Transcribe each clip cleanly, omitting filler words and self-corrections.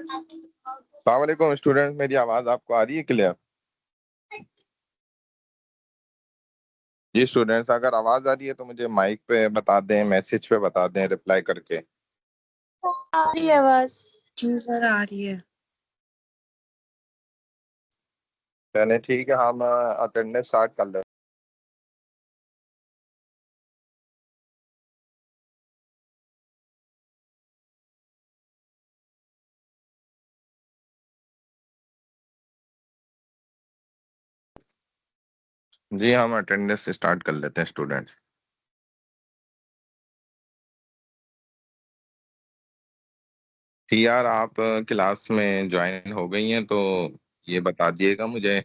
अस्सलाम वालेकुम स्टूडेंट, मेरी आवाज़ आपको आ रही है क्लियर? जी स्टूडेंट्स, अगर आवाज़ आ रही है तो मुझे माइक पे बता दें, मैसेज पे बता दें रिप्लाई करके। आ रही है बस। जी सर, आ रही है। चलें ठीक है, हम अटेंडेंस स्टार्ट कर लें। जी हम अटेंडेंस स्टार्ट कर लेते हैं स्टूडेंट्स। यार आप क्लास में ज्वाइन हो गई हैं तो ये बता दिएगा मुझे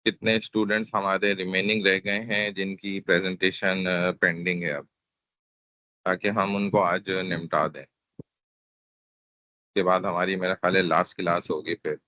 कितने स्टूडेंट्स हमारे रिमेनिंग रह गए हैं जिनकी प्रेजेंटेशन पेंडिंग है अब, ताकि हम उनको आज निपटा दें। उसके बाद हमारी मेरा ख्याल है लास्ट क्लास होगी फिर।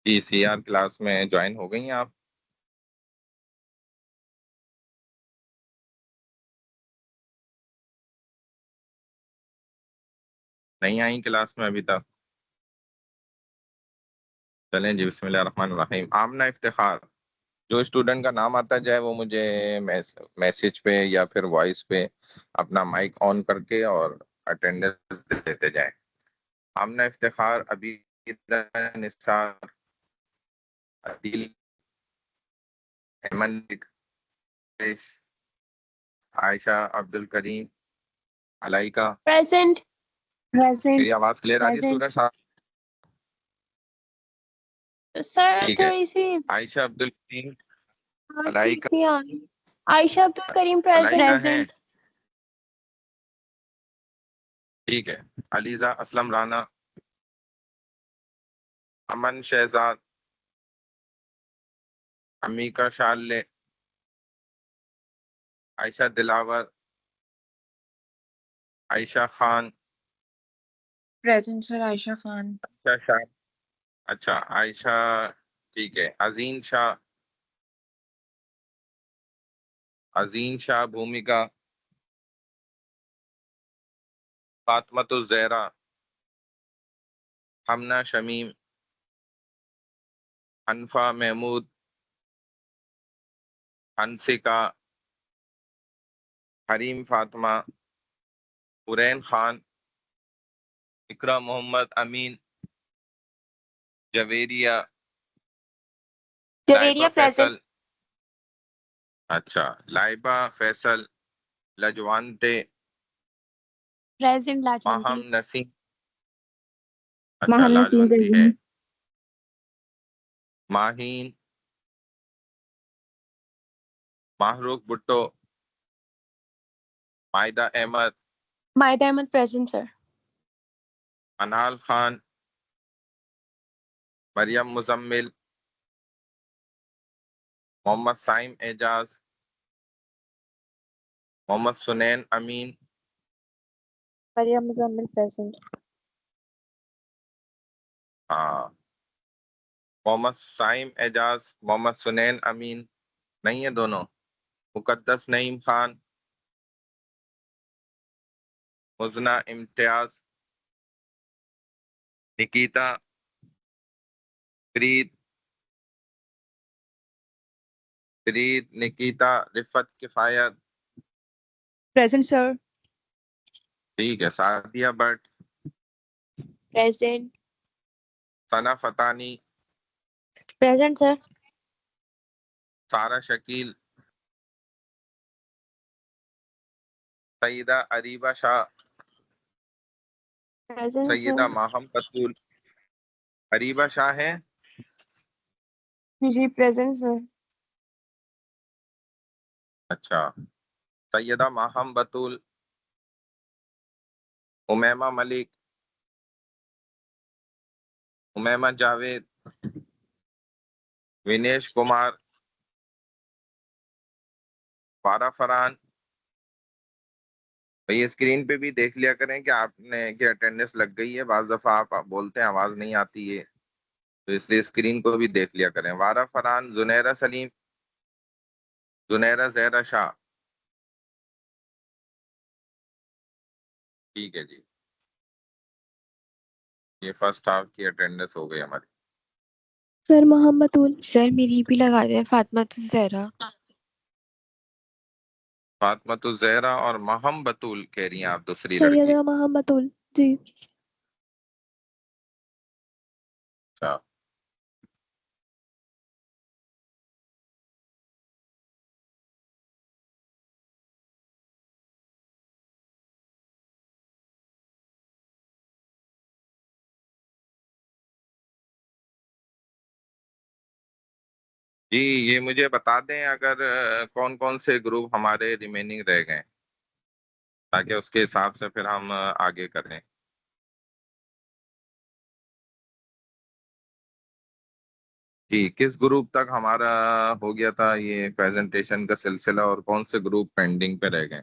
जी सीआर क्लास में ज्वाइन हो गई हैं आप? नहीं आई क्लास में अभी तक? चलें जी, बिस्मिल्लाहिर्रहमानिर्रहीम। आमना इफ्तिखार, जो स्टूडेंट का नाम आता जाए वो मुझे मैसेज पे या फिर वॉइस पे अपना माइक ऑन करके और अटेंडेंस देते जाएं। आमना इफ्तिखार, अभी निसार, अदील, अहमद, आयशा, अब्दुल करीम, अलाइका। प्रेजेंट। मेरी आवाज क्लियर आ रही है प्रेजेंट स्टूडेंट्स? सर, ठीक है। थोड़ी सी आयशा, अब्दुल करीम, ठीक अलाइका। नहीं आ रही। आयशा अब्दुल करीम अलाइका है? प्रेजेंट। ठीक है। अलीजा असलम राना, अमन शहजाद, अमीका शाले, आयशा दिलावर, आयशा खान, प्रेजेंट सर, आयशा खान। आयशा शाह, अच्छा आयशा, ठीक है। अजीम शाह, अजीम शाह, भूमिका, फातमतुज ज़हरा, हमना शमीम, अनफा महमूद, हंसिका, हरीम फातिमा, हुरैन खान, इकरा मोहम्मद अमीन, जवेरिया, लाइबा जवेरिया प्रेजेंट। फैसल, अच्छा लाइबा फैसल, लजवानते, प्रेजेंट लाजवंती। माहम नसीम, अच्छा माहम नसीम लाजवंती है। Present. Maheen, माहरूक Bhutto, मायदा Ahmad, माहिदा Ahmad present sir. अनाल खान, मरियम मुजम्मिल, मोहम्मद साइम एजाज, मोहम्मद सुनैन अमीन, मरियम मुजम्मिल प्रेजेंट। हाँ, मोहम्मद साइम एजाज, मोहम्मद सुनैन अमीन नहीं है दोनों। मुकद्दस नईम खान, मुजना इम्तियाज, निकिता, प्रीत, निकिता, रिफत, किफायत, प्रेजेंट सर। ठीक है। सादिया भट्ट, प्रेजेंट। सना फतानी, प्रेजेंट सर। सारा शकील, सईदा अरीबा शाह, प्रेजेंट सैयदा सर। माहम बतूल। अरीबा शाह है? जी प्रेजेंट सर। अच्छा। सैयदा माहम बतूल, उमैमा मलिक, उमैमा जावेद, विनेश कुमार, फारा फरहान। भाई स्क्रीन पे भी देख लिया करें कि आपने की अटेंडेंस लग गई है। बाज दफा आप बोलते हैं आवाज नहीं आती है, तो इसलिए स्क्रीन को भी देख लिया करें। वारा फरहान, जुनैरा सलीम, जुनैरा जहरा शाह। ठीक है जी, ये फर्स्ट हाफ की अटेंडेंस हो गई हमारी। सर मोहम्मदुल। सर मेरी भी लगा दें, फातिमा जहरा। फातमा जहरा और महम बतूल कह रही हैं आप, दूसरी लड़की। सैयदा मोहम्मदुल जी। अच्छा, जी ये मुझे बता दें अगर कौन कौन से ग्रुप हमारे रिमेनिंग रह गए, ताकि उसके हिसाब से फिर हम आगे करें। जी, किस ग्रुप तक हमारा हो गया था ये प्रेजेंटेशन का सिलसिला, और कौन से ग्रुप पेंडिंग पे रह गए?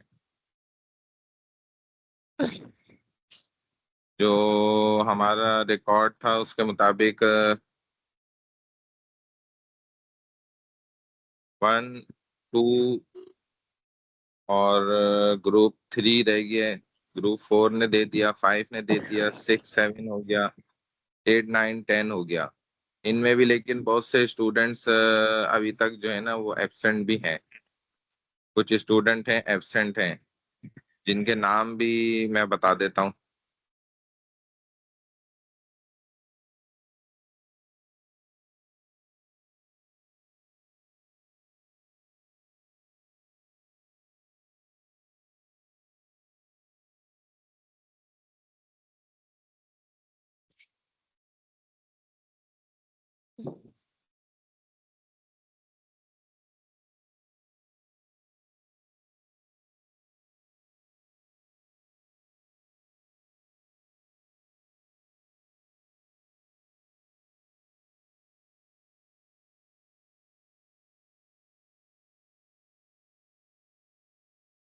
जो हमारा रिकॉर्ड था उसके मुताबिक 1, 2 और ग्रुप 3 रह गया। ग्रुप 4 ने दे दिया, 5 ने दे दिया, 6, 7 हो गया, 8, 9, 10 हो गया। इनमें भी लेकिन बहुत से स्टूडेंट्स अभी तक जो है ना वो एब्सेंट भी हैं। कुछ स्टूडेंट हैं एब्सेंट हैं, जिनके नाम भी मैं बता देता हूँ।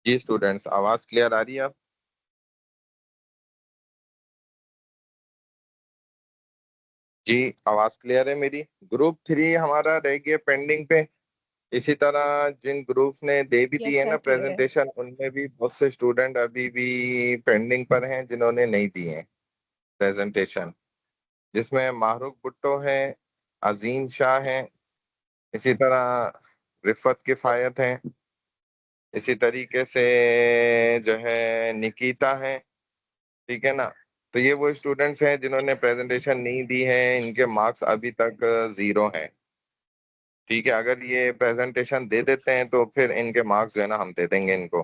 जी स्टूडेंट्स, आवाज क्लियर आ रही है आप? जी, आवाज क्लियर है मेरी। ग्रुप 3 हमारा रह गया पेंडिंग पे। इसी तरह जिन ग्रुप ने दे भी दी यस है ना सर, क्लियर है। प्रेजेंटेशन, उनमें भी बहुत से स्टूडेंट अभी भी पेंडिंग पर हैं जिन्होंने नहीं दिए हैं प्रेजेंटेशन, जिसमें माहरूक भुट्टो हैं, अजीम शाह हैं, इसी तरह रिफत किफायत हैं, इसी तरीके से जो है निकिता है। ठीक है ना? तो ये वो स्टूडेंट्स हैं जिन्होंने प्रेजेंटेशन नहीं दी है, इनके मार्क्स अभी तक 0 हैं। ठीक है, अगर ये प्रेजेंटेशन दे देते हैं तो फिर इनके मार्क्स जो है ना हम दे देंगे इनको।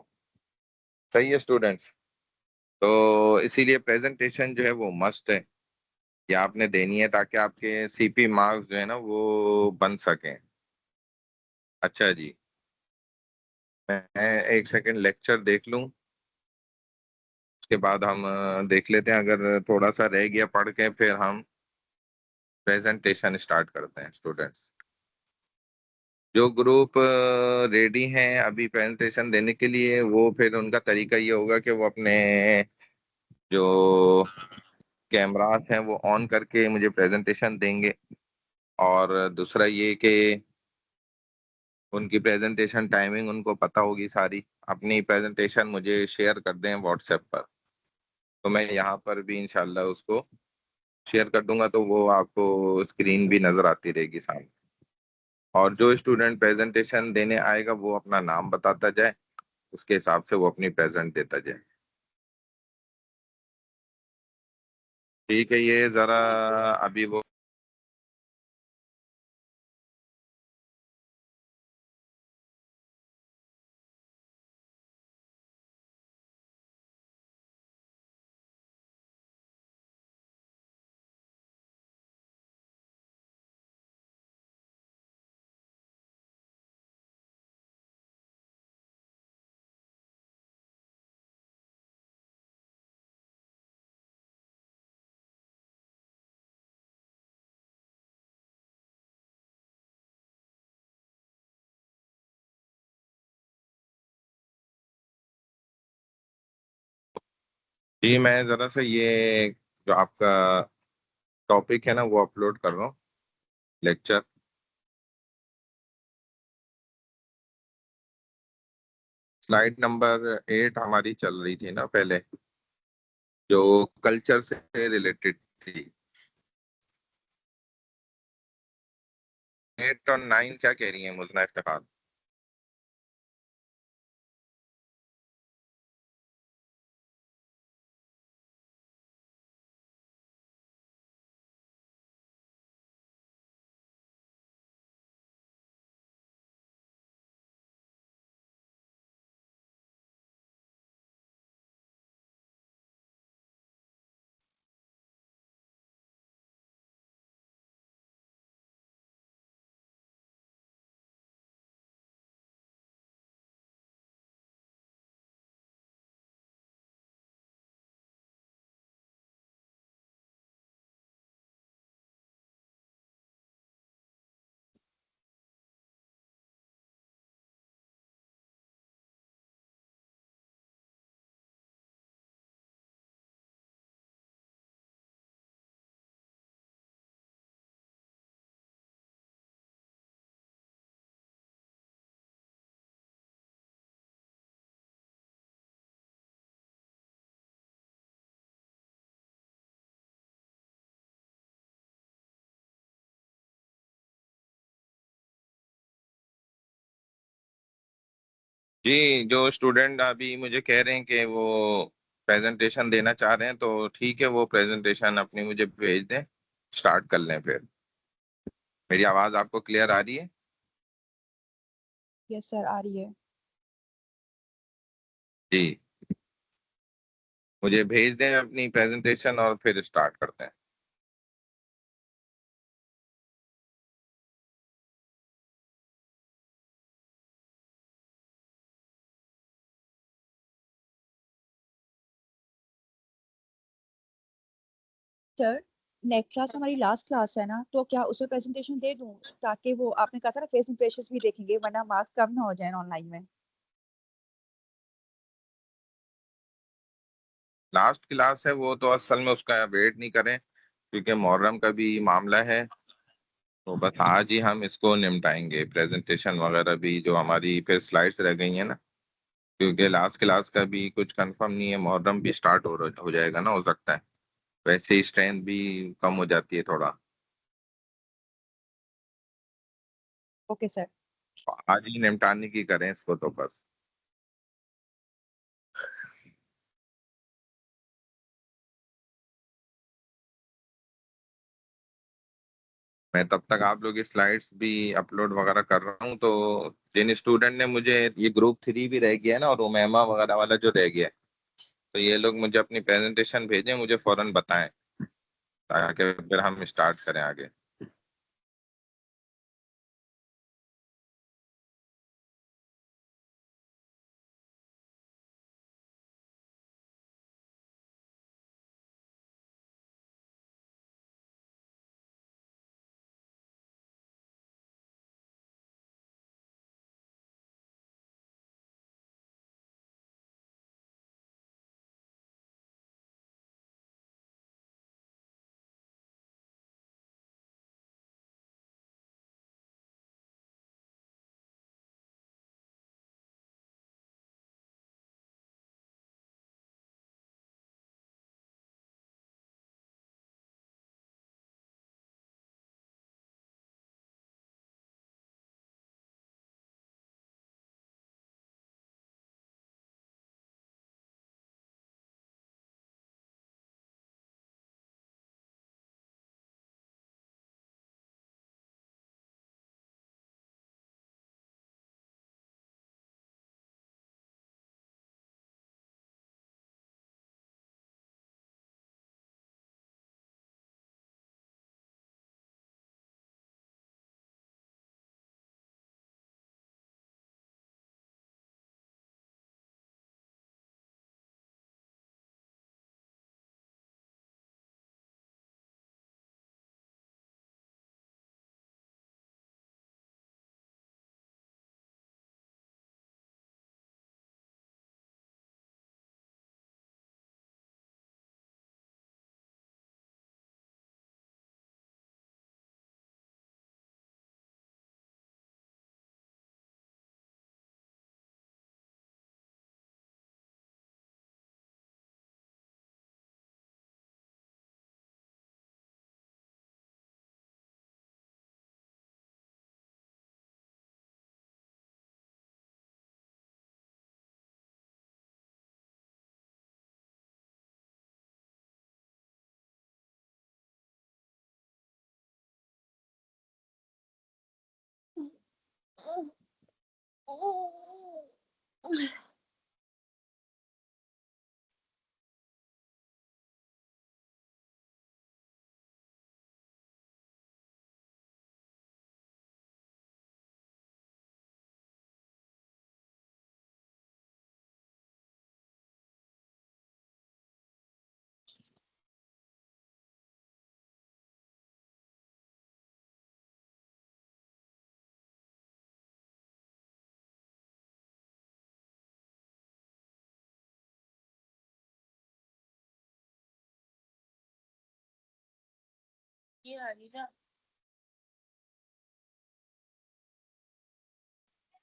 सही है स्टूडेंट्स? तो इसीलिए प्रेजेंटेशन जो है वो मस्ट है, ये आपने देनी है ताकि आपके सीपी मार्क्स जो है ना वो बन सकें। अच्छा जी, मैं एक सेकंड लेक्चर देख लूं, उसके बाद हम देख लेते हैं। अगर थोड़ा सा रह गया पढ़ के, फिर हम प्रेजेंटेशन स्टार्ट करते हैं स्टूडेंट्स। जो ग्रुप रेडी हैं अभी प्रेजेंटेशन देने के लिए, वो फिर उनका तरीका ये होगा कि वो अपने जो कैमरास हैं वो ऑन करके मुझे प्रेजेंटेशन देंगे। और दूसरा ये कि उनकी प्रेजेंटेशन टाइमिंग उनको पता होगी सारी। अपनी प्रेजेंटेशन मुझे शेयर कर दें व्हाट्सएप पर, तो मैं यहाँ पर भी इंशाल्लाह उसको शेयर कर दूंगा, तो वो आपको स्क्रीन भी नजर आती रहेगी सामने। और जो स्टूडेंट प्रेजेंटेशन देने आएगा वो अपना नाम बताता जाए, उसके हिसाब से वो अपनी प्रेजेंट देता जाए। ठीक है, ये जरा अभी वो जी मैं जरा सा ये जो आपका टॉपिक है ना वो अपलोड कर रहा हूँ, लेक्चर। स्लाइड नंबर 8 हमारी चल रही थी ना पहले, जो कल्चर से रिलेटेड थी। 8 और 9 क्या कह रही हैं मुज़ना इफ्तिखार? जी जो स्टूडेंट अभी मुझे कह रहे हैं कि वो प्रेजेंटेशन देना चाह रहे हैं, तो ठीक है, वो प्रेजेंटेशन अपनी मुझे भेज दें, स्टार्ट कर लें फिर। मेरी आवाज़ आपको क्लियर आ रही है? यस सर, आ रही है। जी मुझे भेज दें अपनी प्रेजेंटेशन और फिर स्टार्ट करते हैं। सर, नेक्स्ट क्लास हमारी लास्ट क्लास है ना, तो क्या उसमें प्रेजेंटेशन दे दूं, ताकि वो आपने कहा था ना फेस इंप्रेशंस भी देखेंगे, वरना मार्क्स कम ना हो जाए ऑनलाइन में। लास्ट क्लास है वो, तो असल में उसका वेट नहीं करें, क्योंकि मुहर्रम का भी मामला है। तो बस आज ही हम इसको निपटाएंगे, प्रेजेंटेशन वगैरह भी, जो हमारी फिर स्लाइड्स रह गई हैं ना, क्योंकि लास्ट क्लास का भी कुछ कंफर्म नहीं है। मुहर्रम भी स्टार्ट हो जाएगा ना, हो सकता है। वैसे ही स्ट्रेंथ भी कम हो जाती है थोड़ा। Okay sir. तो आज ही निपटाने की करें इसको तो बस। मैं तब तक आप लोग की स्लाइड्स भी अपलोड वगैरह कर रहा हूँ। तो जिन स्टूडेंट ने मुझे, ये ग्रुप 3 भी रह गया है ना, और उमैमा वगैरह वाला जो रह गया है, तो ये लोग मुझे अपनी प्रेजेंटेशन भेजें, मुझे फौरन बताएं, ताकि फिर हम स्टार्ट करें आगे।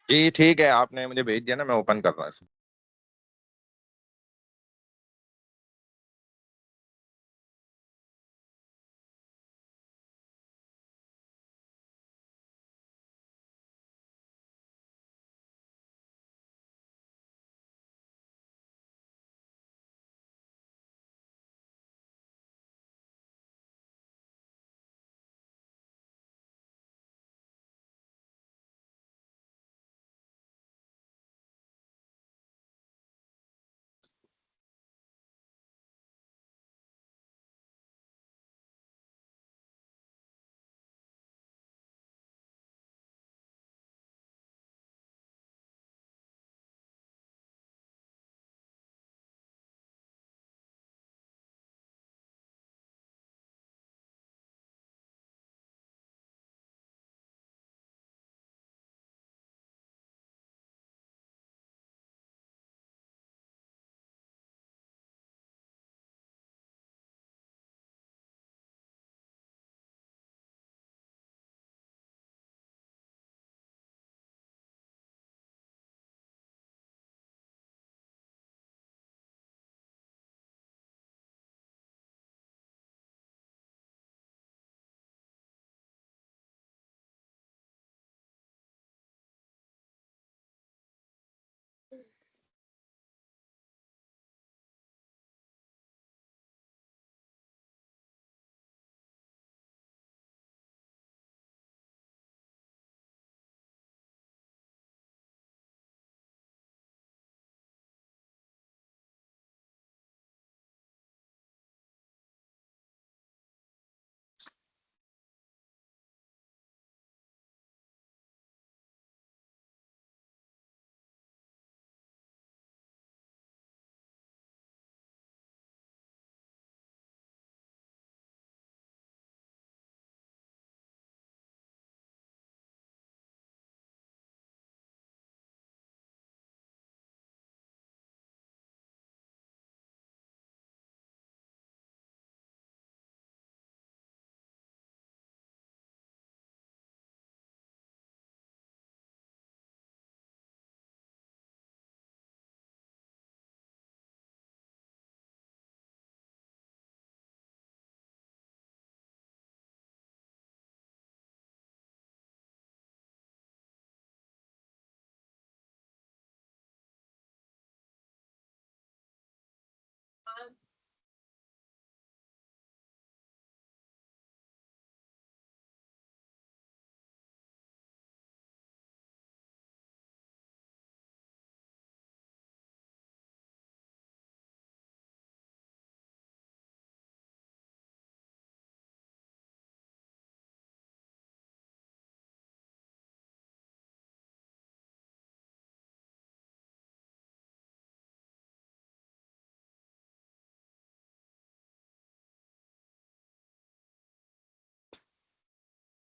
जी ठीक है, आपने मुझे भेज दिया ना, मैं ओपन कर रहा हूँ।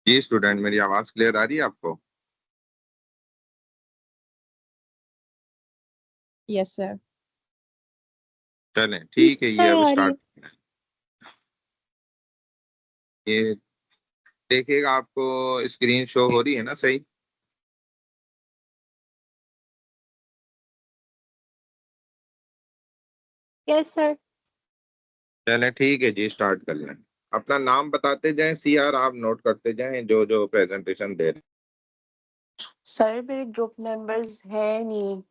जी स्टूडेंट, मेरी आवाज क्लियर आ रही है आपको? Yes sir. चलें ठीक है, ये अब आ रही है। स्टार्ट। ये देखिएगा, आपको स्क्रीन शो हो रही है ना सही? Yes sir. चलें ठीक है जी, स्टार्ट कर लें। अपना नाम बताते जाएं, सीआर आप नोट करते जाएं जो जो प्रेजेंटेशन दे रहे सर मेरे ग्रुप मेंबर्स है नहीं।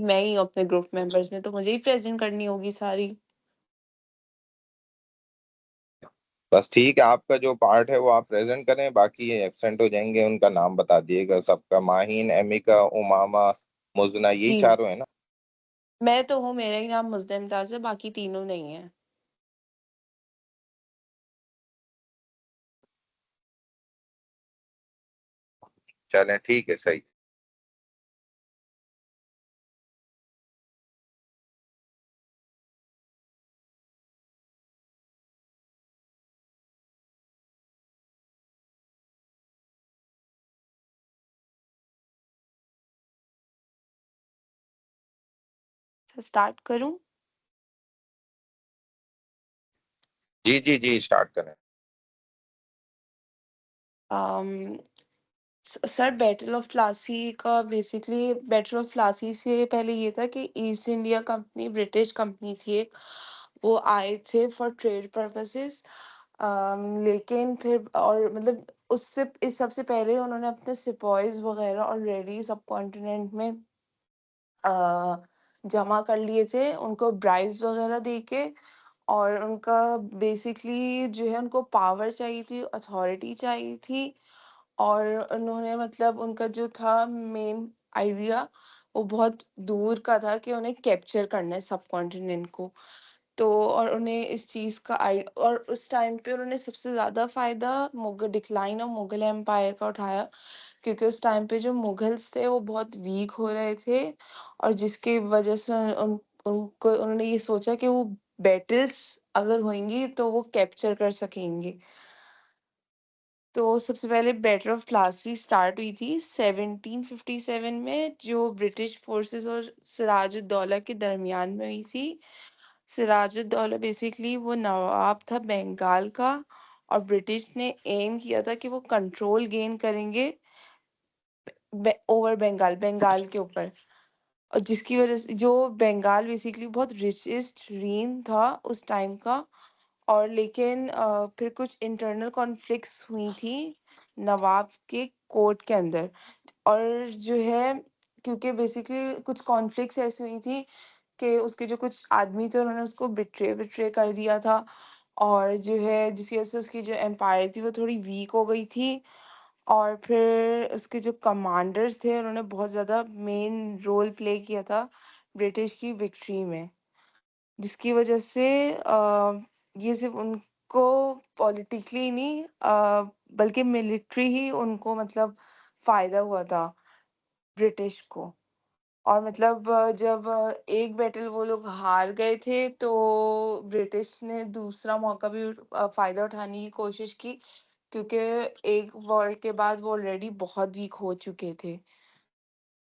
मैं ही हूँ अपने ग्रुप मेंबर्स में, तो मुझे ही प्रेजेंट करनी होगी सारी। बस ठीक है, आपका जो पार्ट है वो आप प्रेजेंट करें, बाकी ये एब्सेंट हो जाएंगे उनका नाम बता दिएगा सबका। माहीन, एमिका, उमामा, मुजना, यही जी, चारों है ना? मैं तो हूँ, मेरा ही नाम मुज़दा इम्तियाज़ है, बाकी तीनों नहीं हैं। चलें ठीक है, सही। तो स्टार्ट करूँ? जी जी जी, स्टार्ट करें। अम, सर बैटल ऑफ प्लासी का बेसिकली बैटल ऑफ प्लासी से पहले ये था कि east India company British company थी एक, वो आए थे फॉर ट्रेड पर्पसेस। लेकिन फिर और मतलब उससे इस सबसे पहले उन्होंने अपने सिपॉइज वगैरह ऑलरेडी सब कॉन्टिनेंट में अ, जमा कर लिए थे उनको ब्राइब्स वगैरह दे के। और उनका बेसिकली जो है उनको पावर चाहिए थी, अथॉरिटी चाहिए थी। और उन्होंने मतलब उनका जो था मेन आइडिया वो बहुत दूर का था कि उन्हें कैप्चर करना है सब कॉन्टिनेंट को। तो और उन्हें इस चीज़ का और उस टाइम पे उन्होंने सबसे ज़्यादा फ़ायदा डिक्लाइन ऑफ मुगल एम्पायर का उठाया, क्योंकि उस टाइम पे जो मुगल्स थे वो बहुत वीक हो रहे थे। और जिसकी वजह से उनको उन्होंने ये सोचा कि वो बैटल्स अगर होंगी तो वो कैप्चर कर सकेंगे। तो सबसे पहले बैटल ऑफ प्लासी स्टार्ट हुई थी 1757 में, जो ब्रिटिश फोर्सेस और सिराजुद्दौला के दरमियान में हुई थी। सिराजुद्दौला बेसिकली वो नवाब था बंगाल का, और ब्रिटिश ने एम किया था कि वो कंट्रोल गेन करेंगे ओवर बंगाल के ऊपर। और जिसकी वजह से जो बंगाल बेसिकली बहुत रिचेस्ट रीजन था उस टाइम का। और लेकिन फिर कुछ इंटरनल कॉन्फ्लिक्ट्स हुई थी नवाब के कोर्ट के अंदर। और जो है क्योंकि बेसिकली कुछ कॉन्फ्लिक्ट्स ऐसी हुई थी कि उसके जो कुछ आदमी थे उन्होंने उसको बिट्रे बिट्रे कर दिया था। और जो है जिसकी वजह से उसकी जो एम्पायर थी वो थोड़ी वीक हो गई थी। और फिर उसके जो कमांडर्स थे उन्होंने बहुत ज़्यादा मेन रोल प्ले किया था ब्रिटिश की विक्ट्री में। जिसकी वजह से ये सिर्फ उनको पॉलिटिकली नहीं बल्कि मिलिट्री ही उनको मतलब फ़ायदा हुआ था ब्रिटिश को। और मतलब जब एक बैटल वो लोग हार गए थे तो ब्रिटिश ने दूसरा मौका भी फ़ायदा उठाने की कोशिश की, क्योंकि एक वॉर के बाद वो ऑलरेडी बहुत वीक हो चुके थे।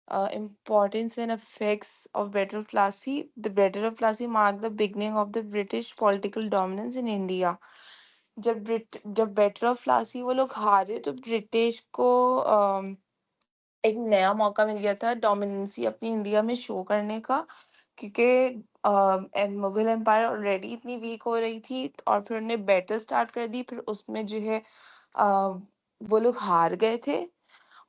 Importance and effects of Battle of Plassey. The Battle of Plassey marked the beginning of the British political dominance in India. जब बैटल ऑफ प्लासी वो लोग हारे तो ब्रिटिश को एक नया मौका मिल गया था डोमिनेंसी अपनी इंडिया में शो करने का, क्योंकि मुगल एम्पायर ऑलरेडी इतनी वीक हो रही थी। और फिर उन्होंने बैटल स्टार्ट कर दी, फिर उसमें जो है अ, वो लोग हार गए थे।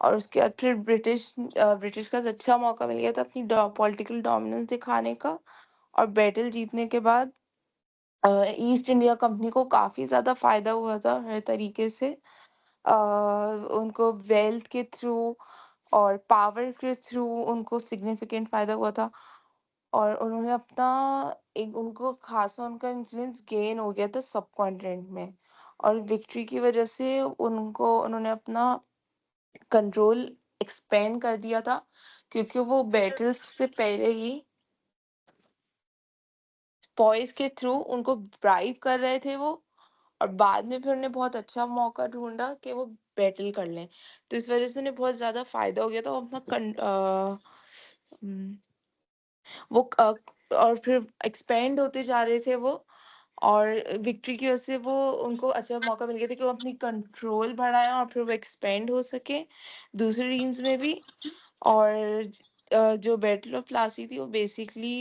और उसके बाद फिर ब्रिटिश का अच्छा मौका मिल गया था अपनी पॉलिटिकल डोमिनेंस दिखाने का। और बैटल जीतने के बाद ईस्ट इंडिया कंपनी को काफ़ी ज़्यादा फ़ायदा हुआ था हर तरीके से। अ, उनको वेल्थ के थ्रू और पावर के थ्रू उनको सिग्निफिकेंट फ़ायदा हुआ था। और उन्होंने अपना एक उनको ख़ासा उनका इन्फ्लुएंस गेन हो गया था सब कॉन्टिनेंट में। और विक्ट्री की वजह से उन्होंने अपना कंट्रोल एक्सपेंड कर दिया था, क्योंकि वो बैटल्स से पहले ही स्पॉइस के थ्रू उनको ब्राइब कर रहे थे वो। और बाद में फिर उन्हें बहुत अच्छा मौका ढूंढा कि वो बैटल कर लें। तो इस वजह से उन्हें बहुत ज़्यादा फायदा हो गया था। वो अपना उम, वो और फिर एक्सपेंड होते जा रहे थे वो। और विक्ट्री की वजह से वो उनको अच्छा मौका मिल गया था कि वो अपनी कंट्रोल बढ़ाएँ और फिर वो एक्सपेंड हो सके दूसरे रीजन्स में भी। और जो बैटल ऑफ प्लासी थी वो बेसिकली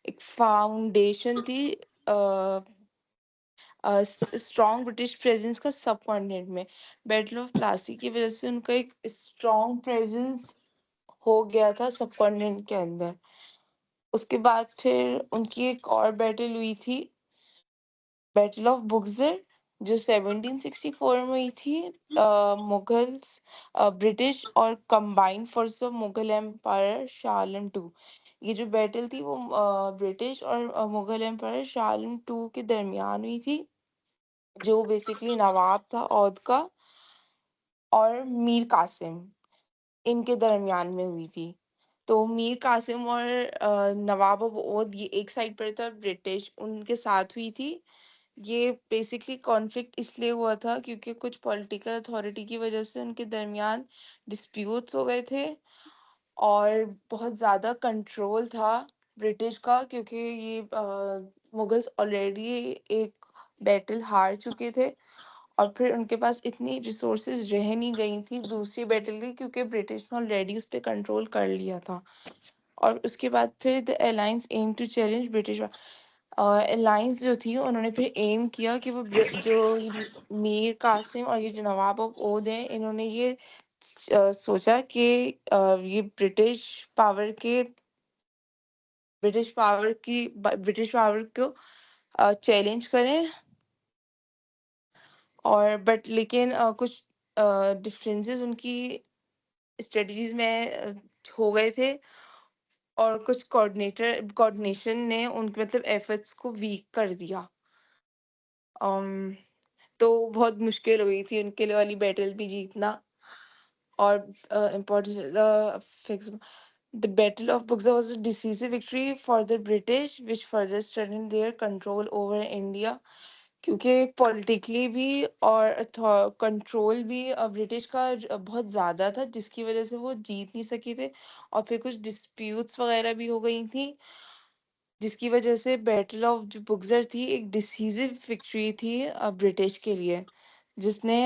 एक फाउंडेशन थी स्ट्रॉन्ग ब्रिटिश प्रेजेंस का सब कॉन्टिनेंट में। बैटल ऑफ प्लासी की वजह से उनका एक स्ट्रॉन्ग प्रेजेंस हो गया था सब कॉन्टिनेंट के अंदर। उसके बाद फिर उनकी एक और बैटल हुई थी, बैटल ऑफ बुक्सर, जो 1764 में हुई थी, मुगल्स, ब्रिटिश और combined force of Mughal empire Shah Alam two. ये जो बैटल थी वो ब्रिटिश और मुगल एम्पायर शाह आलम टू के दरमियान हुई थी, जो बेसिकली नवाब था औध का और मीर कासिम, इनके दरमियान में हुई थी। तो मीर कासिम और नवाब ऑफ ओध ये एक साइड पर था, ब्रिटिश उनके साथ हुई थी। ये बेसिकली कॉन्फ्लिक्ट इसलिए हुआ था क्योंकि कुछ पॉलिटिकल अथॉरिटी की वजह से उनके दरमियान डिस्प्यूट्स हो गए थे और बहुत ज़्यादा कंट्रोल था ब्रिटिश का, क्योंकि ये मुगल्स ऑलरेडी एक बैटल हार चुके थे और फिर उनके पास इतनी रिसोर्सेज रह नहीं गई थी दूसरी बैटल की, क्योंकि ब्रिटिश ने ऑलरेडी उस पर कंट्रोल कर लिया था। और उसके बाद फिर the alliance aim to challenge British. Alliance जो थी उन्होंने फिर एम किया कि वो जो ये मीर कासिम और ये जो नवाब ऑफ ओध हैं, इन्होंने ये सोचा कि ये ब्रिटिश पावर को चैलेंज करें। और बट लेकिन कुछ डिफरेंसेस उनकी स्ट्रेटजीज में हो गए थे और कुछ कोऑर्डिनेशन ने उनके मतलब एफर्ट्स को वीक कर दिया। अम, तो बहुत मुश्किल हो गई थी उनके लिए वाली बैटल भी जीतना। और importance The Battle of Buxar was a decisive victory for the British, which further strengthened their control over India. क्योंकि पॉलिटिकली भी और कंट्रोल भी ब्रिटिश का बहुत ज़्यादा था, जिसकी वजह से वो जीत नहीं सके थे और फिर कुछ डिस्प्यूट्स वगैरह भी हो गई थी, जिसकी वजह से बैटल ऑफ जो बुक्सर थी एक डिसीजिव विक्ट्री थी ब्रिटिश के लिए, जिसने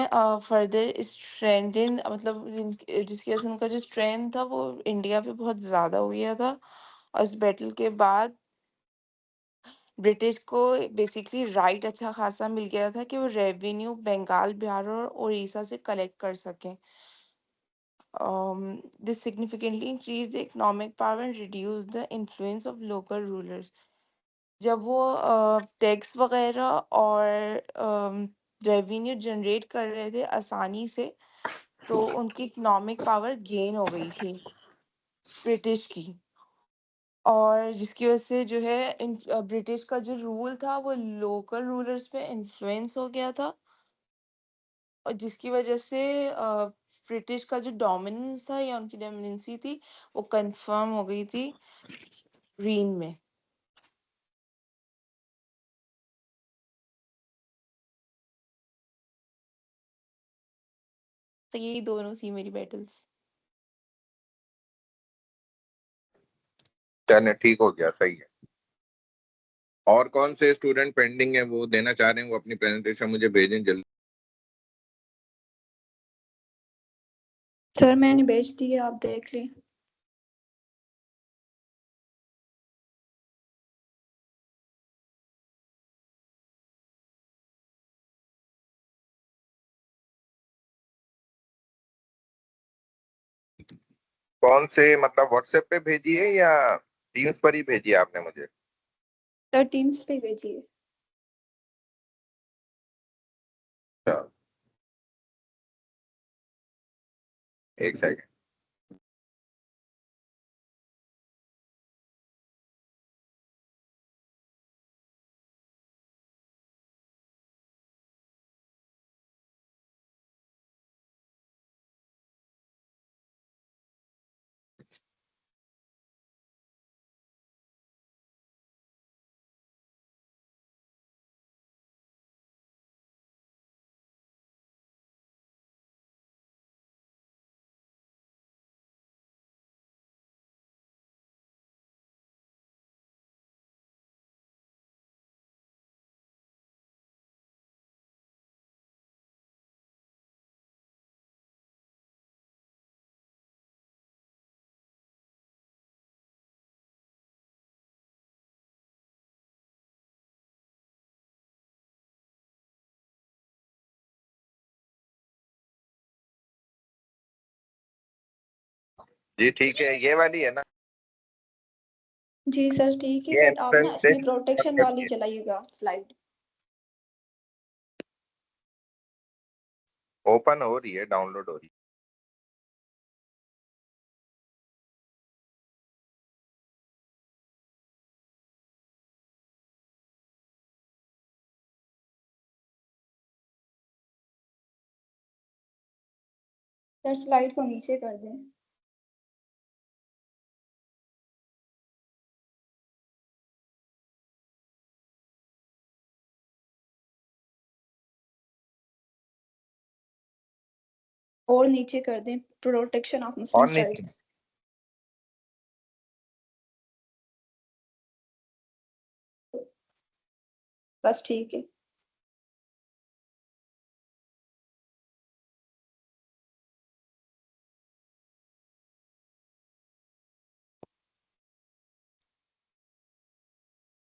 फर्दर स्ट्रेंथन मतलब जिसकी वजह से उनका जो स्ट्रेंथ था वो इंडिया पे बहुत ज़्यादा हो गया था। और इस बैटल के बाद ब्रिटिश को बेसिकली राइट अच्छा खासा मिल गया था कि वो रेवेन्यू बंगाल, बिहार और उड़ीसा से कलेक्ट कर सकें। This significantly increased the economic power and reduced the influence of local rulers. जब वो टैक्स वगैरह और रेवेन्यू जनरेट कर रहे थे आसानी से, तो उनकी इकोनॉमिक पावर गेन हो गई थी ब्रिटिश की। और जिसकी वजह से जो है ब्रिटिश का जो रूल था वो लोकल रूलर्स पे इन्फ्लुएंस हो गया था, और जिसकी वजह से ब्रिटिश का जो डोमिनेंस था या उनकी डोमिनेंसी थी वो कंफर्म हो गई थी रीन में। तो यही दोनों थी मेरी बैटल्स। चलिए ठीक हो गया, सही है। और कौन से स्टूडेंट पेंडिंग है वो देना चाह रहे हैं, वो अपनी प्रेजेंटेशन मुझे भेजें जल्दी। सर मैंने भेज दी है, आप देख लें। कौन से मतलब व्हाट्सएप पे भेजी है या टीम्स पर ही भेजी है आपने मुझे? सर टीम्स पे भेजिए। अच्छा, एक सेकंड। जी ठीक है, ये वाली है ना? जी सर ठीक है, ये बट आप ना इसमें presentation प्रोटेक्शन WhatsApp वाली की है। चलाइएगा स्लाइड। ओपन हो रही है, डाउनलोड हो रही है। सर स्लाइड को नीचे कर दें। और नीचे कर दें, प्रोटेक्शन ऑफ और मुस्लिम नीचे राइट्स। बस ठीक है।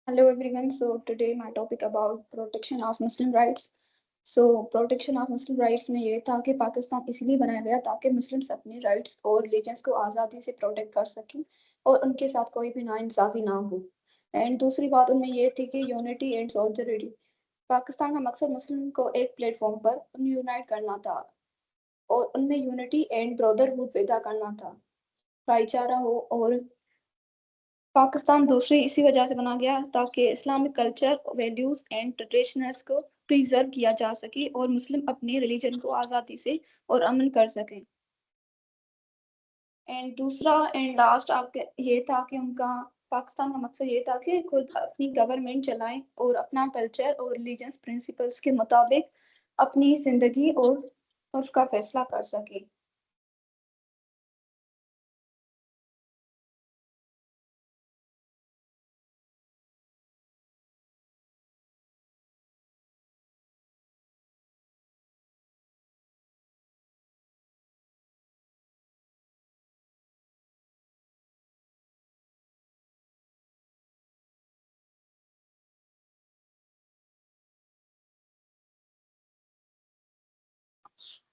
Hello everyone. So today my topic about protection of Muslim rights. So protection of Muslim rights में ये था कि पाकिस्तान इसलिए बनाया गया ताकि मुस्लिम्स अपने राइट्स और रिलीजन्स को आज़ादी से प्रोटेक्ट कर सकें और उनके साथ कोई भी नाइंसाफ़ी ना हो। एंड दूसरी बात उनमें ये थी कि यूनिटी एंड सॉलिडरिटी। पाकिस्तान का मकसद मुस्लिम को एक प्लेटफॉर्म पर यूनाइट करना था और उनमें यूनिटी एंड ब्रदरहुड पैदा करना था, भाईचारा हो। और पाकिस्तान दूसरी इसी वजह से बना गया ताकि Islamic culture, values and traditions को प्रिजर्व किया जा सके और मुस्लिम अपने रिलीजन को आज़ादी से और अमन कर सकें। एंड दूसरा एंड लास्ट आके ये था कि उनका पाकिस्तान का मकसद ये था कि खुद अपनी गवर्नमेंट चलाएं और अपना कल्चर और रिलीजियस प्रिंसिपल्स के मुताबिक अपनी जिंदगी और उसका फैसला कर सके।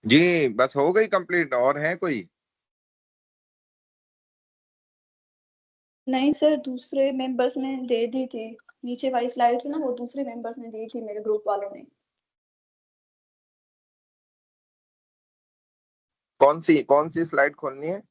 जी, बस हो गई कंप्लीट, और है कोई? नहीं सर, दूसरे मेंबर्स ने दे दी थी। नीचे वाली स्लाइड्स ना, वो दूसरे मेंबर्स ने दी थी, मेरे ग्रुप वालों ने। कौन सी स्लाइड खोलनी है?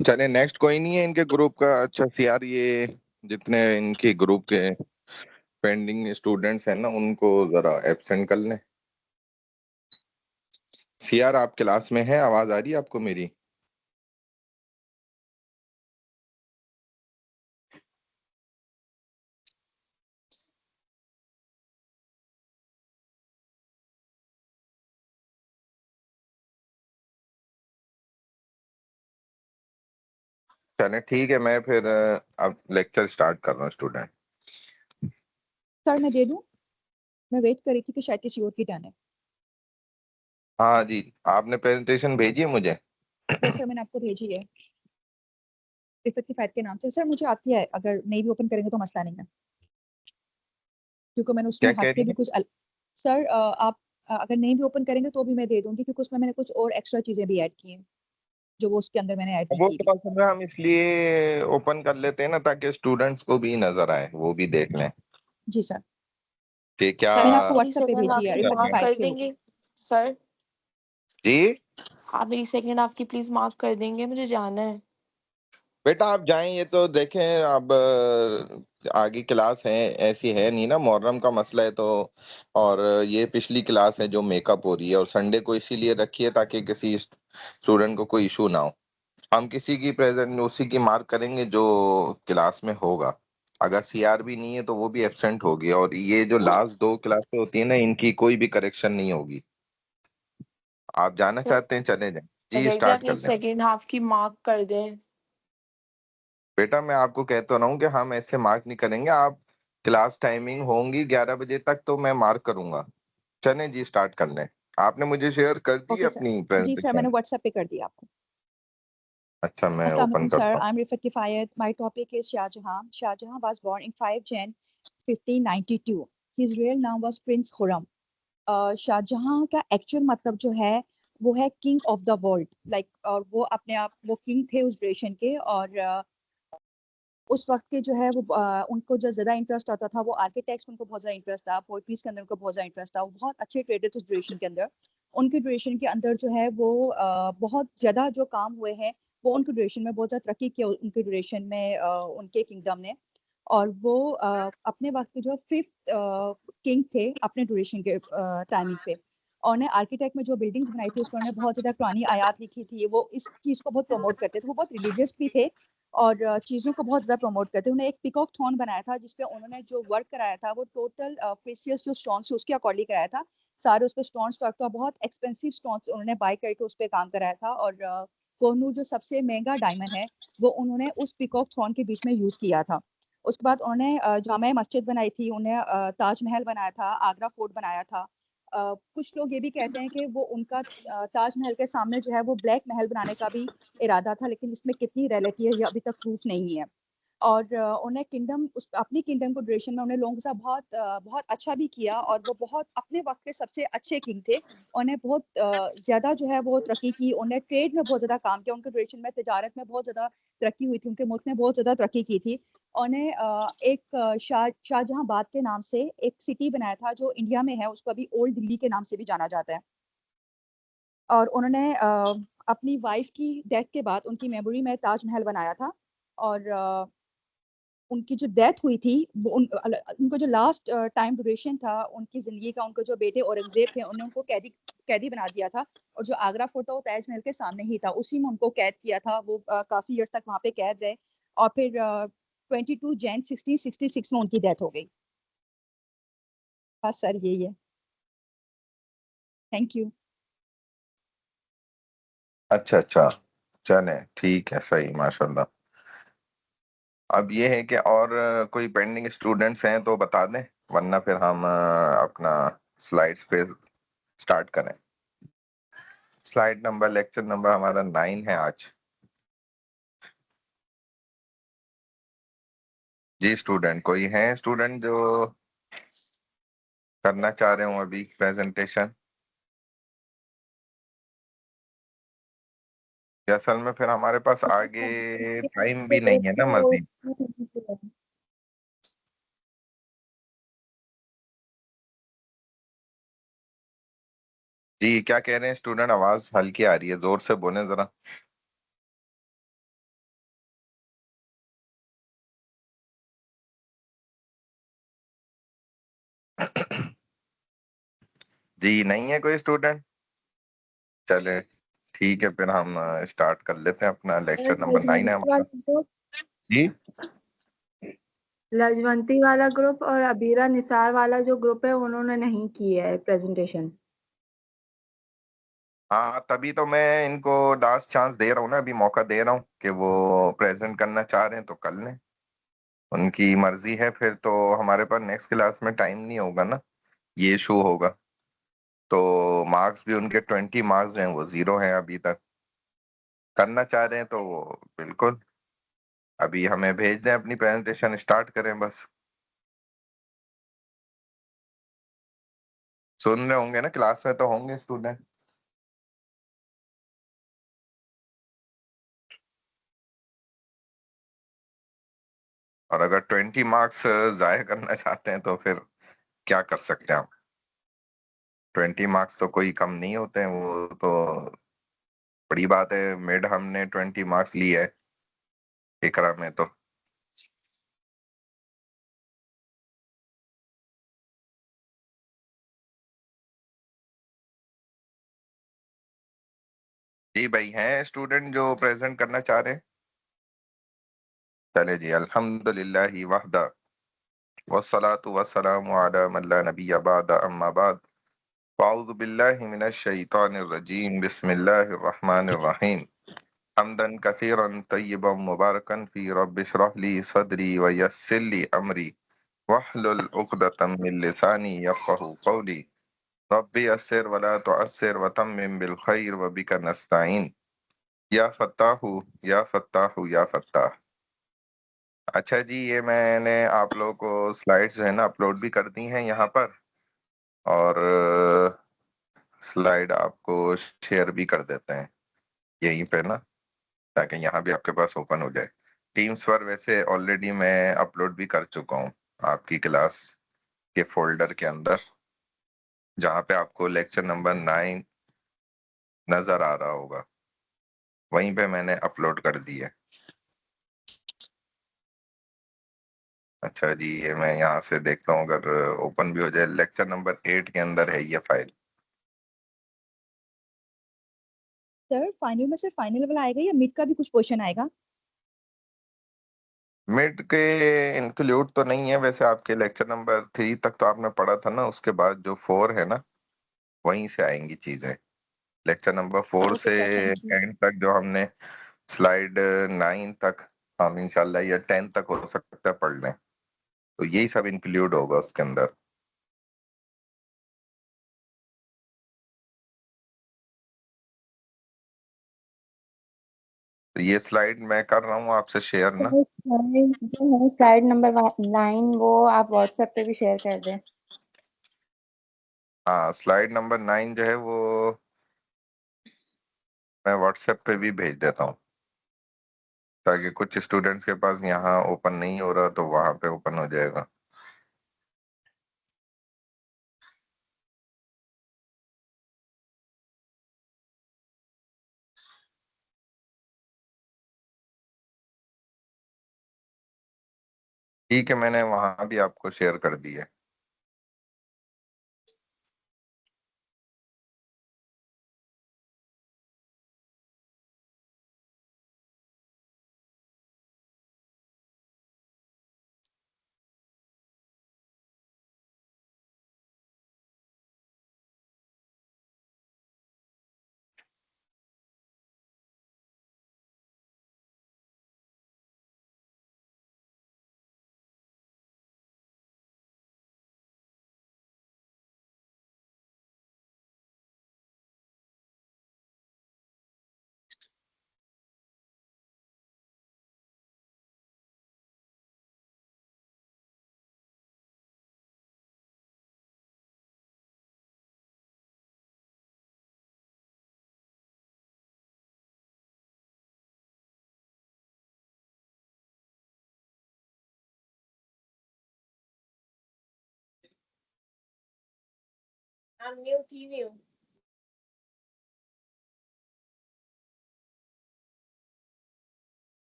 चले, नेक्स्ट कोई नहीं है इनके ग्रुप का? अच्छा सीआर, ये जितने इनके ग्रुप के पेंडिंग स्टूडेंट्स हैं ना, उनको जरा एब्सेंट कर लें। सीआर, आप क्लास में है? आवाज आ रही है आपको मेरी? चलें ठीक है, मैं फिर अब लेक्चर स्टार्ट कर रहा हूँ स्टूडेंट। सर मैं दे दूं? मैं वेट कर रही थी कि शायद किसी और की टर्न है। हाँ जी, आपने प्रेजेंटेशन भेजी है मुझे? यस सर, मैंने आपको भेजी है रिफत किफायत के नाम से। सर मुझे आती है, अगर नहीं भी ओपन करेंगे तो मसला नहीं है, क्योंकि मैंने उसमें क्या कह हट के रही भी है? कुछ सर आप अगर नहीं भी ओपन करेंगे तो भी मैं दे दूंगी, क्योंकि उसमें मैंने कुछ और एक्स्ट्रा चीजें भी ऐड की हैं जो वो उसके अंदर मैंने ऐड नहीं वो की तो थी। असल में हम इसलिए ओपन कर लेते हैं ना, ताकि स्टूडेंट्स को भी नजर आए, वो भी देख लें जी सर, कि क्या मैंने सर आपको मेरी व्हाट्सएप पे सेकंड भेजी है आपकी कर रिफत रहे मार्क हैं। किफायत कर से होके। देंगे? सर जी आप मेरी सेकंड आपकी प्लीज मार्क कर देंगे, मुझे जाना है। बेटा आप जाएं, ये तो देखें अब आगे क्लास है, ऐसी है नहीं ना, मुहर्रम का मसला है तो। और ये पिछली क्लास है जो मेकअप हो रही है, और संडे को इसीलिए रखी है ताकि किसी स्टूडेंट को कोई इशू ना हो। हम किसी की प्रेजेंट उसी की मार्क करेंगे जो क्लास में होगा। अगर सीआर भी नहीं है तो वो भी एब्सेंट होगी, और ये जो लास्ट 2 क्लासें होती है ना, इनकी कोई भी करेक्शन नहीं होगी। आप जाना सर चाहते हैं चले जाएं। जी कहते स्टार्ट अपनी कर लें। सेकंड हाफ की मार्क कर दें। बेटा मैं आपको कहता रहा हूँ कि हम ऐसे मार्क नहीं करेंगे। आप क्लास टाइमिंग होंगी 11 बजे तक तो मैं मार्क करूंगा। चलें जी स्टार्ट कर लें। आपने मुझे शेयर कर दी ओके सर। अपनी जी सर, मैंने प्रेजेंटेशन? व्हाट्सएप पे कर दिया आपको। अच्छा मैं अस्सलाम ओपन वालेकुम सर, करता हूँ। आई am Rifat Kifayat. My topic is Shahjahan. Shahjahan was born in 5 Jan 1592। His real नाम वाज प्रिंस खुरम। शाहजहां का एक्चुअल मतलब जो है वो है king of the world, like, और वो अपने आप वो किंग थे उस ड्यूरेशन के। और उस वक्त के जो है वो उनको जो ज़्यादा इंटरेस्ट आता था वो आर्किटेक्ट्स में, उनको बहुत ज़्यादा इंटरेस्ट था, पोइट्रीज के अंदर उनको बहुत ज़्यादा इंटरेस्ट था। वो बहुत अच्छे ट्रेडर थे उस ड्यूरेशन के अंदर। उनके ड्यूरेशन के अंदर जो है वो बहुत ज़्यादा जो काम हुए हैं वो उनके ड्यूरेशन में बहुत ज़्यादा तरक्की किया उनके ड्यूरेशन में, उनके किंगडम ने। और वो अपने वक्त के जो 5th किंग थे अपने ड्यूरेशन के टाइमिंग पे। और उन्हें आर्किटेक्ट में जो बिल्डिंग्स बनाई थी उसमें उन्होंने बहुत ज़्यादा पुरानी आयात लिखी थी। वो इस चीज़ को बहुत प्रमोट करते थे, वो बहुत रिलीजियस भी थे और चीज़ों को बहुत ज़्यादा प्रमोट करते हैं। उन्होंने एक पीकॉक थ्रोन बनाया था जिसपे उन्होंने जो वर्क कराया था वो टोटल प्रीसियस जो स्टोन्स थे उसके अकॉर्डिंग कराया था। सारे उस पे स्टोन्स वर्क था, बहुत एक्सपेंसिव स्टोन्स उन्होंने बाय करके उस पे काम कराया था। और कोहिनूर जो सबसे महंगा डायमंड है वो उन्होंने उस पीकॉक थ्रोन के बीच में यूज़ किया था। उसके बाद उन्होंने जामा मस्जिद बनाई थी, उन्हें ताजमहल बनाया था, आगरा फोर्ट बनाया था। कुछ लोग ये भी कहते हैं कि वो उनका ताजमहल के सामने जो है वो ब्लैक महल बनाने का भी इरादा था, लेकिन इसमें कितनी रियलिटी है ये अभी तक प्रूफ नहीं है। और उन्हें किंगडम उस अपनी किंगडम को ड्यूरेशन में उन्हें लोगों के साथ बहुत अच्छा भी किया, और वो बहुत अपने वक्त के सबसे अच्छे किंग थे। उन्हें बहुत ज़्यादा जो है वो तरक्की की, उन्हें ट्रेड में बहुत ज़्यादा काम किया, उनके ड्यूरेशन में तिजारत में बहुत ज़्यादा तरक्की हुई थी, उनके मुल्क ने बहुत ज़्यादा तरक्की की थी। उन्हें एक शाहजहांबाद के नाम से एक सिटी बनाया था जो इंडिया में है, उसको अभी ओल्ड दिल्ली के नाम से भी जाना जाता है। और उन्होंने अपनी वाइफ की डेथ के बाद उनकी मेमोरी में ताजमहल बनाया था। और उनकी जो डेथ हुई थी वो उनको जो लास्ट टाइम ड्यूरेशन था उनकी ज़िंदगी का, उनको जो बेटे औरंगज़ेब थे उन्होंने उनको कैदी कैदी बना दिया था। और जो आगरा फोर्ट था वो ताजमहल के सामने ही था, उसी में उनको कैद किया था। वो काफ़ी ईयर्स तक वहाँ पे कैद रहे, और फिर 22 जैन 1666 में उनकी डेथ हो गई। बस सर यही है, थैंक यू। अच्छा अच्छा, चलें ठीक है, सही माशाल्लाह। अब ये है कि और कोई पेंडिंग स्टूडेंट्स हैं तो बता दें, वरना फिर हम अपना स्लाइड्स पे स्टार्ट करें। स्लाइड नंबर लेक्चर नंबर हमारा 9 है आज। जी स्टूडेंट कोई है स्टूडेंट जो करना चाह रहे हो अभी प्रेजेंटेशन? असल में फिर हमारे पास आगे टाइम भी नहीं है ना मजीद। जी क्या कह रहे हैं स्टूडेंट? आवाज हल्की आ रही है, जोर से बोलें जरा। जी नहीं है कोई स्टूडेंट? चले ठीक है, फिर हम स्टार्ट कर लेते हैं। अपना लेक्चर नंबर 9 है हमारा। जी लजवंती वाला ग्रुप और अबीरा निसार वाला जो ग्रुप है उन्होंने नहीं की है प्रेजेंटेशन। हाँ, तभी तो मैं इनको लास्ट चांस दे रहा हूँ ना, अभी मौका दे रहा हूँ कि वो प्रेजेंट करना चाह रहे हैं तो कर लें, उनकी मर्जी है। फिर तो हमारे पास नेक्स्ट क्लास में टाइम नहीं होगा ना, ये इशू होगा। तो मार्क्स भी उनके 20 मार्क्स हैं, वो 0 हैं अभी तक। करना चाह रहे हैं तो वो बिल्कुल अभी हमें भेज दें, अपनी प्रेजेंटेशन स्टार्ट करें बस। सुन रहे होंगे ना, क्लास में तो होंगे स्टूडेंट। और अगर 20 मार्क्स जाया करना चाहते हैं तो फिर क्या कर सकते हैं हम। 20 मार्क्स तो कोई कम नहीं होते हैं, वो तो बड़ी बात है। मिड हमने 20 मार्क्स लिए है इकरा में तो। जी भाई, हैं स्टूडेंट जो प्रेजेंट करना चाह रहे हैं? चले जी, अल्हम्दुलिल्लाह वहदा वस्सलातु वस्सलामु अला मन ला नबिय्य बाद, अम्मा बाद। अऊज़ु बिल्लाहि मिनश शैतानिर रजीम, बिस्मिल्लाहिर रहमानिर रहीम। हम्दन कसीरन तय्यिबन मुबारकन फी, रब्बि इश्रह ली सदरी व यस्सिर ली अमरी वहलुल उक़दतम मिन लिसानी यफ़क़हू क़ौली। रब्बि यस्सिर वला तुअस्सिर वतम्मिम बिल खैर व बिका नस्तईन। या फत्ताहू या फत्ताहू या फत्ताह। अच्छा जी, ये मैंने आप लोगों को स्लाइड्स जो है ना अपलोड भी कर दी हैं यहाँ पर, और स्लाइड आपको शेयर भी कर देते हैं यहीं पे ना, ताकि यहाँ भी आपके पास ओपन हो जाए। टीम्स पर वैसे ऑलरेडी मैं अपलोड भी कर चुका हूँ आपकी क्लास के फोल्डर के अंदर, जहाँ पे आपको लेक्चर नंबर 9 नजर आ रहा होगा, वहीं पे मैंने अपलोड कर दी है। अच्छा जी, ये मैं यहाँ से देखता हूँ अगर ओपन भी हो जाए। लेक्चर नंबर 8 के अंदर है ये फाइल। सर फाइनल में, सर फाइनल वाला आएगा या मिड का भी कुछ क्वेश्चन आएगा? मिड के इंक्लूड तो नहीं है वैसे, आपके लेक्चर नंबर 3 तक तो आपने पढ़ा था ना, उसके बाद जो 4 है ना, वहीं से आएंगी चीजें। लेक्चर नंबर 4 ओके से सर, थैंक यू। एंड तक जो हमने स्लाइड 9 तक, हम इंशाल्लाह या 10 तक हो सकता है पढ़ लें, तो यही सब इंक्लूड होगा उसके अंदर। तो ये स्लाइड मैं कर रहा हूँ आपसे शेयर ना। जो है स्लाइड नंबर 9 वो आप व्हाट्सएप पे भी शेयर कर दें। हाँ, स्लाइड नंबर 9 जो है वो मैं व्हाट्सएप पे भी भेज देता हूँ, ताकि कुछ स्टूडेंट्स के पास यहाँ ओपन नहीं हो रहा तो वहां पे ओपन हो जाएगा। ठीक है, मैंने वहां भी आपको शेयर कर दी है।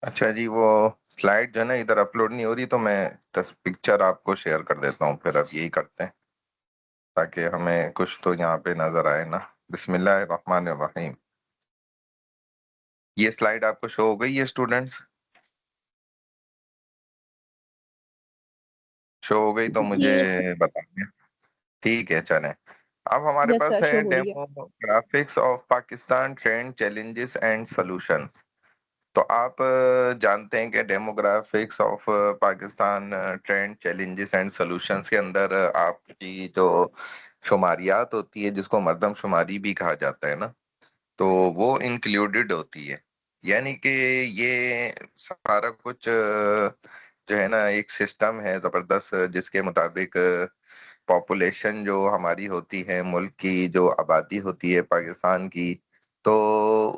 अच्छा जी, वो स्लाइड जो है ना इधर अपलोड नहीं हो रही, तो मैं पिक्चर आपको शेयर कर देता हूँ, फिर अब यही करते हैं ताकि हमें कुछ तो यहाँ पे नजर आए ना। बिस्मिल्लाहिर्रहमानिर्रहीम। ये स्लाइड आपको शो हो गई है स्टूडेंट्स? शो हो गई तो मुझे Yes, बताइए। ठीक है, चलें। अब हमारे yes, पास sir. है Show हो रही है. Demographics of Pakistan trend challenges and solutions. तो आप जानते हैं कि demographics of Pakistan trend challenges and solutions के अंदर आपकी जो शुमारियात होती है, जिसको मर्दमशुमारी भी कहा जाता है ना, तो वो इंक्लूडेड होती है। यानी कि ये सारा कुछ जो है ना एक सिस्टम है जबरदस्त, जिसके मुताबिक पॉपुलेशन जो हमारी होती है, मुल्क की जो आबादी होती है पाकिस्तान की, तो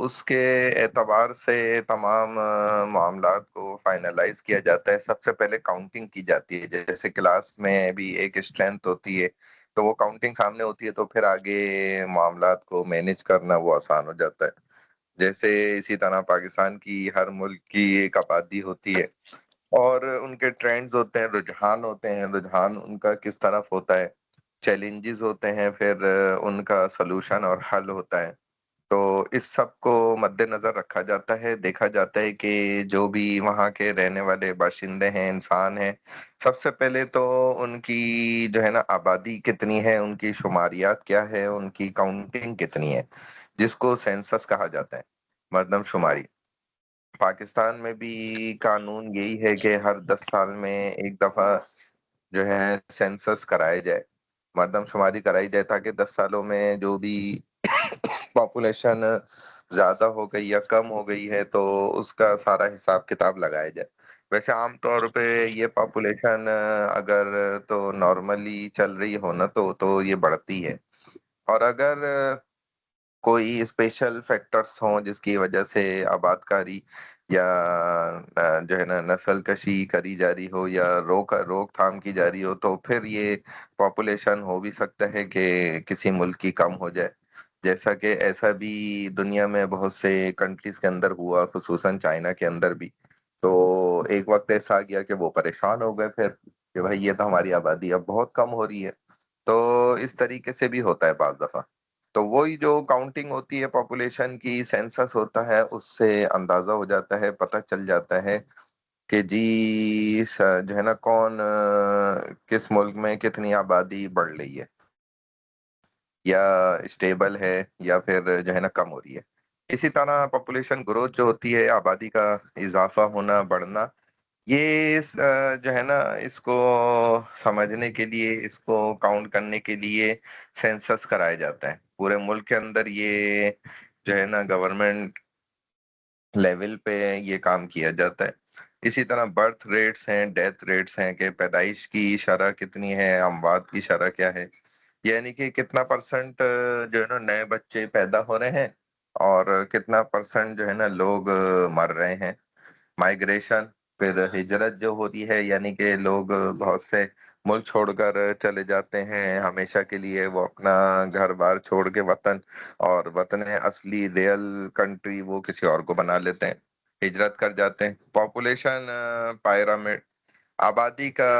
उसके एतबार से तमाम मामलात को फाइनलाइज किया जाता है। सबसे पहले काउंटिंग की जाती है, जैसे क्लास में भी एक स्ट्रेंथ होती है, तो वो काउंटिंग सामने होती है, तो फिर आगे मामलात को मैनेज करना वो आसान हो जाता है। जैसे इसी तरह पाकिस्तान की हर मुल्क की एक आबादी होती है और उनके ट्रेंड्स होते हैं, रुझान होते हैं, रुझान उनका किस तरफ होता है, चैलेंजेस होते हैं, फिर उनका सलूशन और हल होता है। तो इस सब को मद्देनजर रखा जाता है, देखा जाता है कि जो भी वहाँ के रहने वाले बाशिंदे हैं, इंसान हैं, सबसे पहले तो उनकी जो है ना आबादी कितनी है, उनकी शुमारियात क्या है, उनकी काउंटिंग कितनी है, जिसको सेंसस कहा जाता है, मर्दमशुमारी। पाकिस्तान में भी कानून यही है कि हर 10 साल में एक दफा जो है सेंसस कराया जाए, मर्दमशुमारी कराई जाए, ताकि 10 सालों में जो भी पॉपुलेशन ज्यादा हो गई या कम हो गई है तो उसका सारा हिसाब किताब लगाया जाए। वैसे आमतौर पे ये पॉपुलेशन अगर तो नॉर्मली चल रही हो ना, तो ये बढ़ती है। और अगर कोई स्पेशल फैक्टर्स हों जिसकी वजह से आबादकारी या जो है ना नस्ल कशी करी जा रही हो या रोकथाम की जा रही हो, तो फिर ये पॉपुलेशन हो भी सकता है कि किसी मुल्क की कम हो जाए। जैसा कि ऐसा भी दुनिया में बहुत से कंट्रीज के अंदर हुआ, खुसूसन चाइना के अंदर भी। तो एक वक्त ऐसा आ गया कि वो परेशान हो गए फिर कि भाई ये तो हमारी आबादी अब बहुत कम हो रही है। तो इस तरीके से भी होता है बाज दफा। तो वही जो काउंटिंग होती है पॉपुलेशन की, सेंसस होता है, उससे अंदाजा हो जाता है, पता चल जाता है कि जी जो है ना कौन किस मुल्क में कितनी आबादी बढ़ रही है या स्टेबल है या फिर जो है ना कम हो रही है। इसी तरह पॉपुलेशन ग्रोथ जो होती है, आबादी का इजाफा होना, बढ़ना, ये जो है ना इसको समझने के लिए, इसको काउंट करने के लिए सेंसस कराया जाता है पूरे मुल्क के अंदर। ये जो है ना गवर्नमेंट लेवल पे ये काम किया जाता है। इसी तरह बर्थ रेट्स हैं, डेथ रेट्स हैं, कि पैदाइश की शरह कितनी है, अमवात की शरह क्या है, यानी कि कितना परसेंट जो है ना नए बच्चे पैदा हो रहे हैं और कितना परसेंट जो है ना लोग मर रहे हैं। माइग्रेशन, फिर हिजरत जो होती है, यानी कि लोग बहुत से मुल्क छोड़कर चले जाते हैं हमेशा के लिए, वो अपना घर बार छोड़ के वतन, और वतन असली रियल कंट्री वो किसी और को बना लेते हैं, हिजरत कर जाते हैं। पॉपुलेशन पायरामिड, आबादी का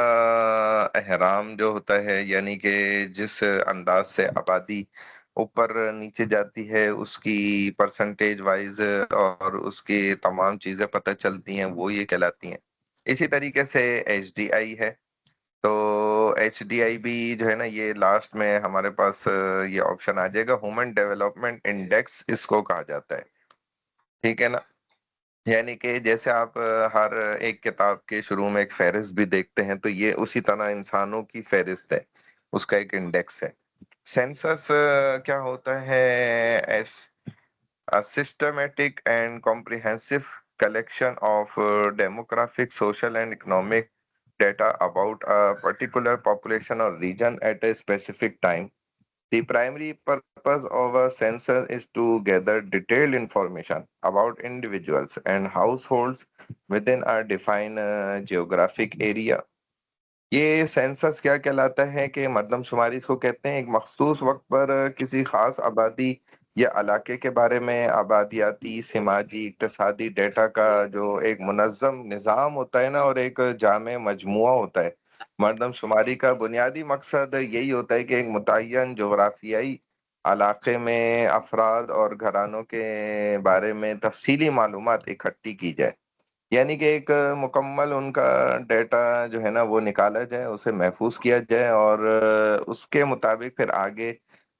अहराम जो होता है, यानी कि जिस अंदाज से आबादी ऊपर नीचे जाती है उसकी परसेंटेज वाइज और उसकी तमाम चीजें पता चलती हैं, वो ये कहलाती हैं। इसी तरीके से HDI है। तो HDI भी जो है ना ये लास्ट में हमारे पास ये ऑप्शन आ जाएगा, ह्यूमन डेवलपमेंट इंडेक्स इसको कहा जाता है। ठीक है ना? यानी कि जैसे आप हर एक किताब के शुरू में एक फहरिस्त भी देखते हैं, तो ये उसी तरह इंसानों की फहरिस्त है, उसका एक इंडेक्स है। सेंसस क्या होता है? S a systematic and comprehensive collection of demographic, social, and economic data about a particular population or region at a specific time. The primary purpose of a census is to gather detailed information about individuals and households within a defined geographic area. ये census क्या कहलाता है कि मर्दमशुमारी इसको कहते हैं, एक मखसूस वक्त पर किसी खास आबादी ये इलाके के बारे में आबादियाती, समाजी, इक्तिसादी डेटा का जो एक मुनज़्ज़म निज़ाम होता है ना और एक जामे मजमुआ होता है। मरदमशुमारी का बुनियादी मकसद यही होता है कि एक मुतय्यन जोग्राफ़ियाई इलाके में अफ़राद और घरानों के बारे में तफ़सीली मालूमात इकट्ठी की जाए। यानी कि एक मुकम्मल उनका डेटा जो है ना वो निकाला जाए, उसे महफ़ूज़ किया जाए और उसके मुताबिक फिर आगे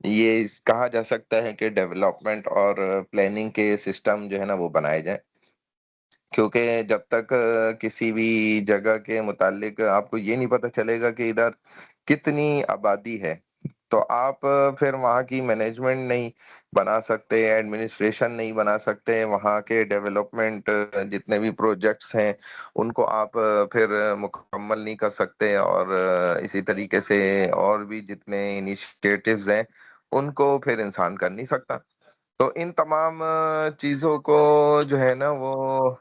ये कहा जा सकता है कि डेवलपमेंट और प्लानिंग के सिस्टम जो है ना वो बनाए जाएँ। क्योंकि जब तक किसी भी जगह के मुतालिक आपको ये नहीं पता चलेगा कि इधर कितनी आबादी है, तो आप फिर वहाँ की मैनेजमेंट नहीं बना सकते, एडमिनिस्ट्रेशन नहीं बना सकते, वहाँ के डेवलपमेंट जितने भी प्रोजेक्ट्स हैं, उनको आप फिर मुकम्मल नहीं कर सकते और इसी तरीके से और भी जितने इनिशिएटिव्स हैं, उनको फिर इंसान कर नहीं सकता। तो इन तमाम चीज़ों को जो है ना वो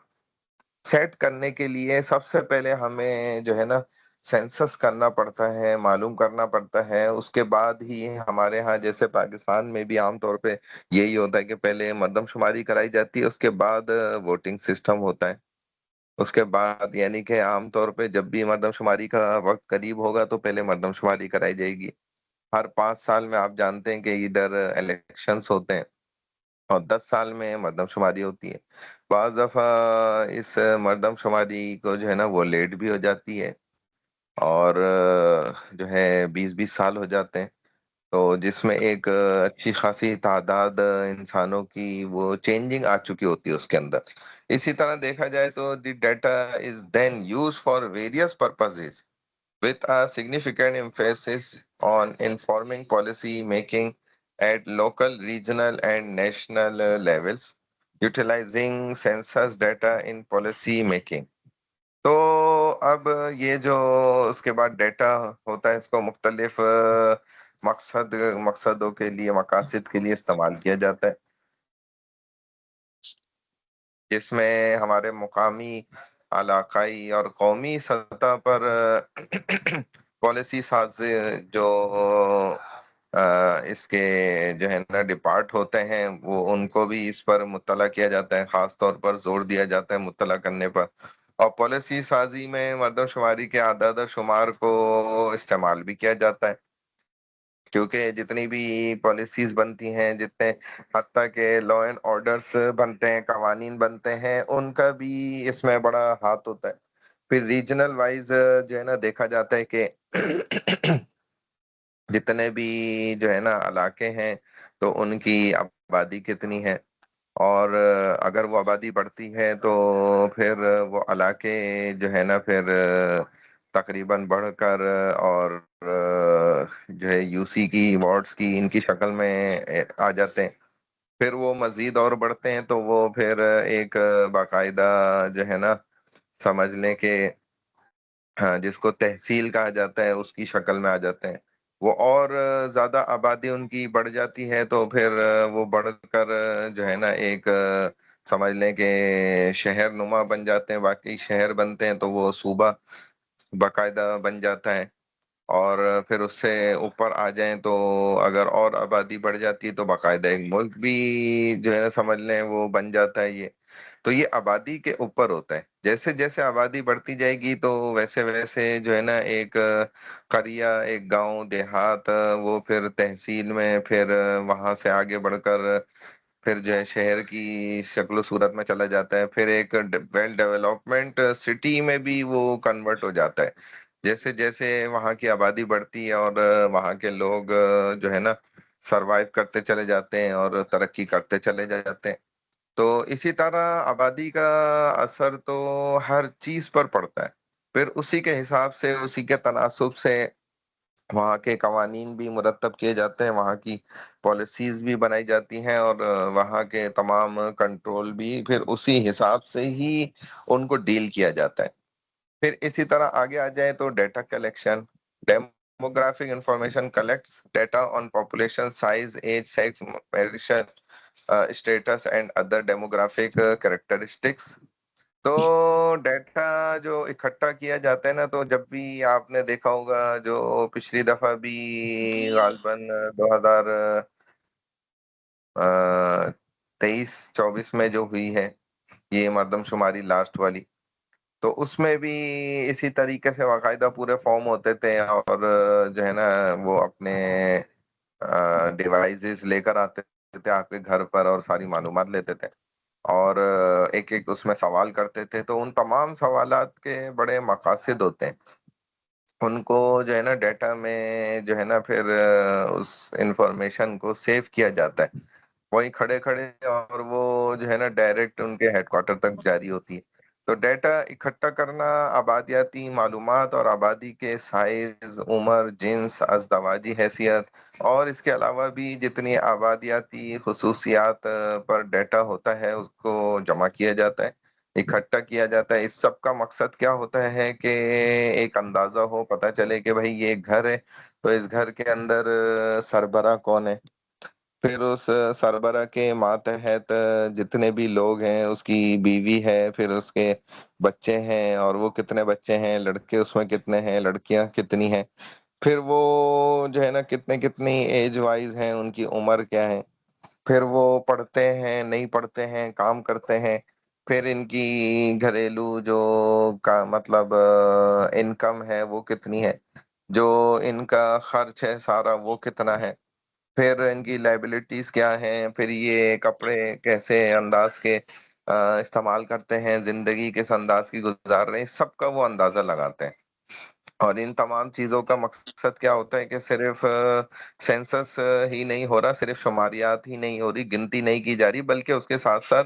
सेट करने के लिए सबसे पहले हमें जो है ना सेंसस करना पड़ता है, मालूम करना पड़ता है, उसके बाद ही हमारे यहाँ जैसे पाकिस्तान में भी आम तौर पे यही होता है कि पहले मरदमशुमारी कराई जाती है, उसके बाद वोटिंग सिस्टम होता है। उसके बाद यानी कि आम तौर पे जब भी मरदमशुमारी का वक़्त करीब होगा तो पहले मरदमशुमारी कराई जाएगी। हर 5 साल में आप जानते हैं कि इधर इलेक्शंस होते हैं। और 10 साल में मरदमशुमारी होती है। बाज़ दफ़ा इस मरदमशुमारी को जो है ना वो लेट भी हो जाती है और जो है 20-20 साल हो जाते हैं। तो जिसमें एक अच्छी खासी तादाद इंसानों की वो चेंजिंग आ चुकी होती है उसके अंदर। इसी तरह देखा जाए तो the data is then used for various purposes with a significant emphasis on informing policy making at local, regional, and national levels, utilizing census data in policy making. तो अब ये जो उसके बाद डेटा होता है इसको मुख्तलिफ मकसदों के लिए मकासद के लिए इस्तेमाल किया जाता है जिसमें हमारे मुकामी, इलाकाई और कौमी सतह पर पॉलिसी साज़ जो इसके जो है ना डिपार्ट होते हैं, वो उनको भी इस पर मुत्तला किया जाता है, ख़ास तौर पर ज़ोर दिया जाता है मुत्तला करने पर। और पॉलिसी साज़ी में मरदमशुमारी के अदद-ओ-शुमार को इस्तेमाल भी किया जाता है। क्योंकि जितनी भी पॉलिसीज़ बनती हैं, जितने हत्ता के लॉ एंड ऑर्डर्स बनते हैं, कवानीन बनते हैं, उनका भी इसमें बड़ा हाथ होता है। फिर रीजनल वाइज़ जो है ना देखा जाता है कि जितने भी जो है ना इलाके हैं, तो उनकी आबादी कितनी है और अगर वो आबादी बढ़ती है तो फिर वो इलाके जो है ना फिर तकरीबन बढ़कर और जो है यूसी की वार्ड्स की इनकी शक्ल में आ जाते हैं। फिर वो मज़ीद और बढ़ते हैं तो वो फिर एक बाकायदा जो है ना समझ लें कि हाँ, जिसको तहसील कहा जाता है उसकी शक्ल में आ जाते हैं। वो और ज़्यादा आबादी उनकी बढ़ जाती है तो फिर वो बढ़कर जो है ना एक समझ लें कि शहर नुमा बन जाते हैं, वाक़ई शहर बनते हैं तो वो सूबा बाकायदा बन जाता है। और फिर उससे ऊपर आ जाएँ तो अगर और आबादी बढ़ जाती है तो बाकायदा एक मुल्क भी जो है ना समझ लें वो बन जाता है ये। तो ये आबादी के ऊपर होता है। जैसे-जैसे आबादी बढ़ती जाएगी तो वैसे-वैसे जो है ना एक करिया, एक गाँव, देहात वो फिर तहसील में फिर वहाँ से आगे बढ़कर फिर जो है शहर की शक्ल-ओ-सूरत में चला जाता है। फिर एक वेल डेवलपमेंट सिटी में भी वो कन्वर्ट हो जाता है। जैसे-जैसे वहाँ की आबादी बढ़ती है और वहाँ के लोग जो है ना सर्वाइव करते चले जाते हैं और तरक्की करते चले जाते हैं। तो इसी तरह आबादी का असर तो हर चीज़ पर पड़ता है। फिर उसी के हिसाब से, उसी के तनासुब से वहाँ के कवानीन भी मुरतब किए जाते हैं, वहाँ की पॉलिसीज़ भी बनाई जाती हैं और वहाँ के तमाम कंट्रोल भी फिर उसी हिसाब से ही उनको डील किया जाता है। फिर इसी तरह आगे आ जाएँ तो data collection, demographic information collects data on population size, age, sex, marital status and other demographic characteristics. तो डेटा जो इकट्ठा किया जाता है ना, तो जब भी आपने देखा होगा जो पिछली दफ़ा भी ग़ालिबन 2000 23-24 में जो हुई है ये मर्दमशुमारी लास्ट वाली, तो उसमें भी इसी तरीके से बाकायदा पूरे फॉर्म होते थे और जो है ना वो अपने डिवाइसेस लेकर आते थे आपके घर पर और सारी मालूमात लेते थे और एक एक उसमें सवाल करते थे। तो उन तमाम सवालात के बड़े मकासद होते हैं। उनको जो है ना डाटा में जो है ना फिर उस इंफॉर्मेशन को सेव किया जाता है वहीं खड़े-खड़े और वो जो है ना डायरेक्ट उनके हेडक्वार्टर तक जारी होती है। तो डाटा इकट्ठा करना आबादियाती मालूमात और आबादी के साइज़, उम्र, जिन्स, अज़दवाजी हैसियत और इसके अलावा भी जितनी आबादियाती ख़ुसूसियात पर डाटा होता है उसको जमा किया जाता है, इकट्ठा किया जाता है। इस सब का मकसद क्या होता है कि एक अंदाज़ा हो, पता चले कि भई ये एक घर है, तो इस घर के अंदर सरबरा कौन है? फिर उस सरबरा के मातहत जितने भी लोग हैं, उसकी बीवी है, फिर उसके बच्चे हैं और वो कितने बच्चे हैं, लड़के उसमें कितने हैं, लड़कियाँ कितनी हैं। फिर वो जो है ना कितनी-कितनी ऐज वाइज़ हैं, उनकी उम्र क्या है। फिर वो पढ़ते हैं, नहीं पढ़ते हैं, काम करते हैं। फिर इनकी घरेलू जो का मतलब इनकम है वो कितनी है। जो इनका खर्च है सारा वो कितना है। फिर इनकी लायबिलिटीज़ क्या हैं, फिर ये कपड़े कैसे अंदाज़ के इस्तेमाल करते हैं, ज़िंदगी किस अंदाज़ की गुज़ार रहे हैं, इस सब का वो अंदाज़ा लगाते हैं। और इन तमाम चीज़ों का मकसद क्या होता है कि सिर्फ़ सेंसस ही नहीं हो रहा, सिर्फ़ शुमारियात ही नहीं हो रही, गिनती नहीं की जा रही, बल्कि उसके साथ-साथ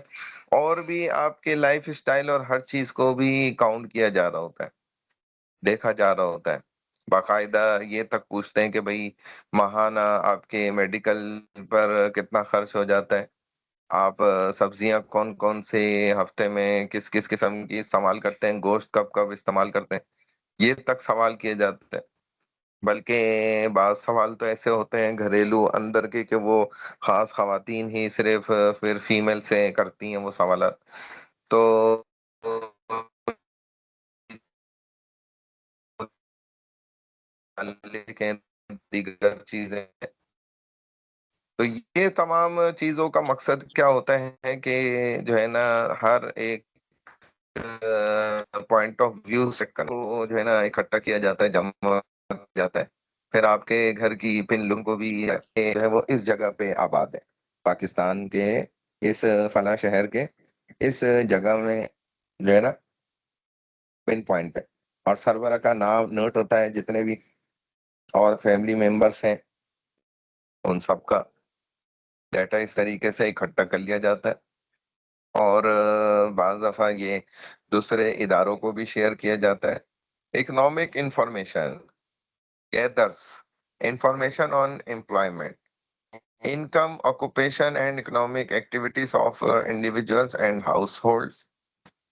और भी आपके लाइफ़स्टाइल और हर चीज़ को भी काउंट किया जा रहा होता है। देखा जा रहा होता है। बाकायदा ये तक पूछते हैं कि भई माहाना आपके मेडिकल पर कितना खर्च हो जाता है? आप सब्जियाँ कौन-कौन से हफ्ते में किस-किस किस्म की इस्तेमाल करते हैं? गोश्त कब-कब इस्तेमाल करते हैं? ये तक सवाल किए जाते हैं। बल्कि बाज़ सवाल तो ऐसे होते हैं घरेलू अंदर के कि वो ख़ास ख़वातीन ही सिर्फ़ फिर फीमेल से करती हैं वो सवालात। तो लेकिन दीगर चीज़ें तो ये तमाम चीज़ों का मकसद क्या होता है कि जो है ना हर एक पॉइंट ऑफ व्यू सेट करना को जो है ना इकट्ठा किया जाता है, जमा किया जाता है। फिर आपके घर की पिन लोगों को भी ये जो है वो इस जगह पे आबाद है। पाकिस्तान के इस फलाँ शहर के इस जगह में जो है ना पिन पॉइंट पे और सरवरा का नाम नोट होता है जितने भी और फैमिली मेंबर्स हैं, उन सबका डाटा इस तरीके से इकट्ठा कर लिया जाता है। और बाज़ दफ़ा ये दूसरे इदारों को भी शेयर किया जाता है। Economic information gathers information on employment, income, occupation and economic activities of individuals and households.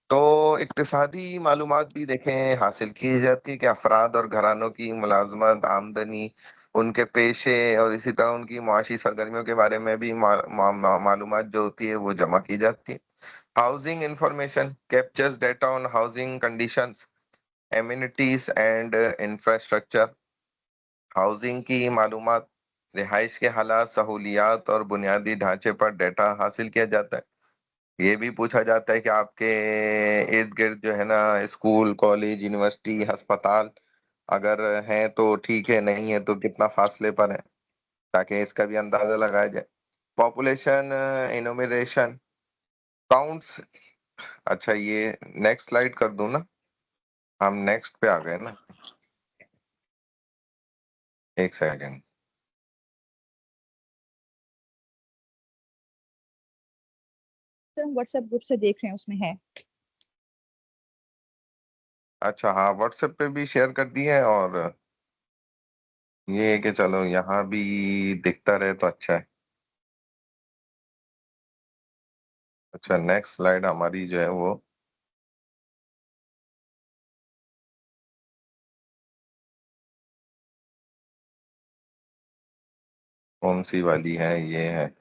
तो इक्तिसादी मालूमात भी देखें हासिल की जाती है कि अफ़राद और घरानों की मुलाज़मत, आमदनी, उनके पेशे और इसी तरह उनकी मुआशी सरगर्मियों के बारे में भी मालूमात जो होती है वो जमा की जाती है। Housing information captures data on housing conditions, amenities and infrastructure. Housing की मालूमात, रिहाइश के हालात, सहूलियात और बुनियादी ढांचे पर डेटा हासिल किया जाता है। ये भी पूछा जाता है कि आपके इर्द-गिर्द जो है ना स्कूल, कॉलेज, यूनिवर्सिटी, अस्पताल अगर हैं तो ठीक है, नहीं है तो कितना फासले पर है, ताकि इसका भी अंदाज़ा लगाया जाए। पॉपुलेशन एनुमरेशन काउंट्स अच्छा ये नेक्स्ट स्लाइड कर दूँ ना? हम नेक्स्ट पे आ गए ना? 1 सेकंड। सर हम व्हाट्सएप ग्रुप से देख रहे हैं उसमें है। अच्छा हाँ, व्हाट्सएप पे भी शेयर कर दिए हैं और ये है कि चलो यहाँ भी दिखता रहे तो अच्छा है। अच्छा नेक्स्ट स्लाइड हमारी जो है वो कौन-सी वाली है? ये है।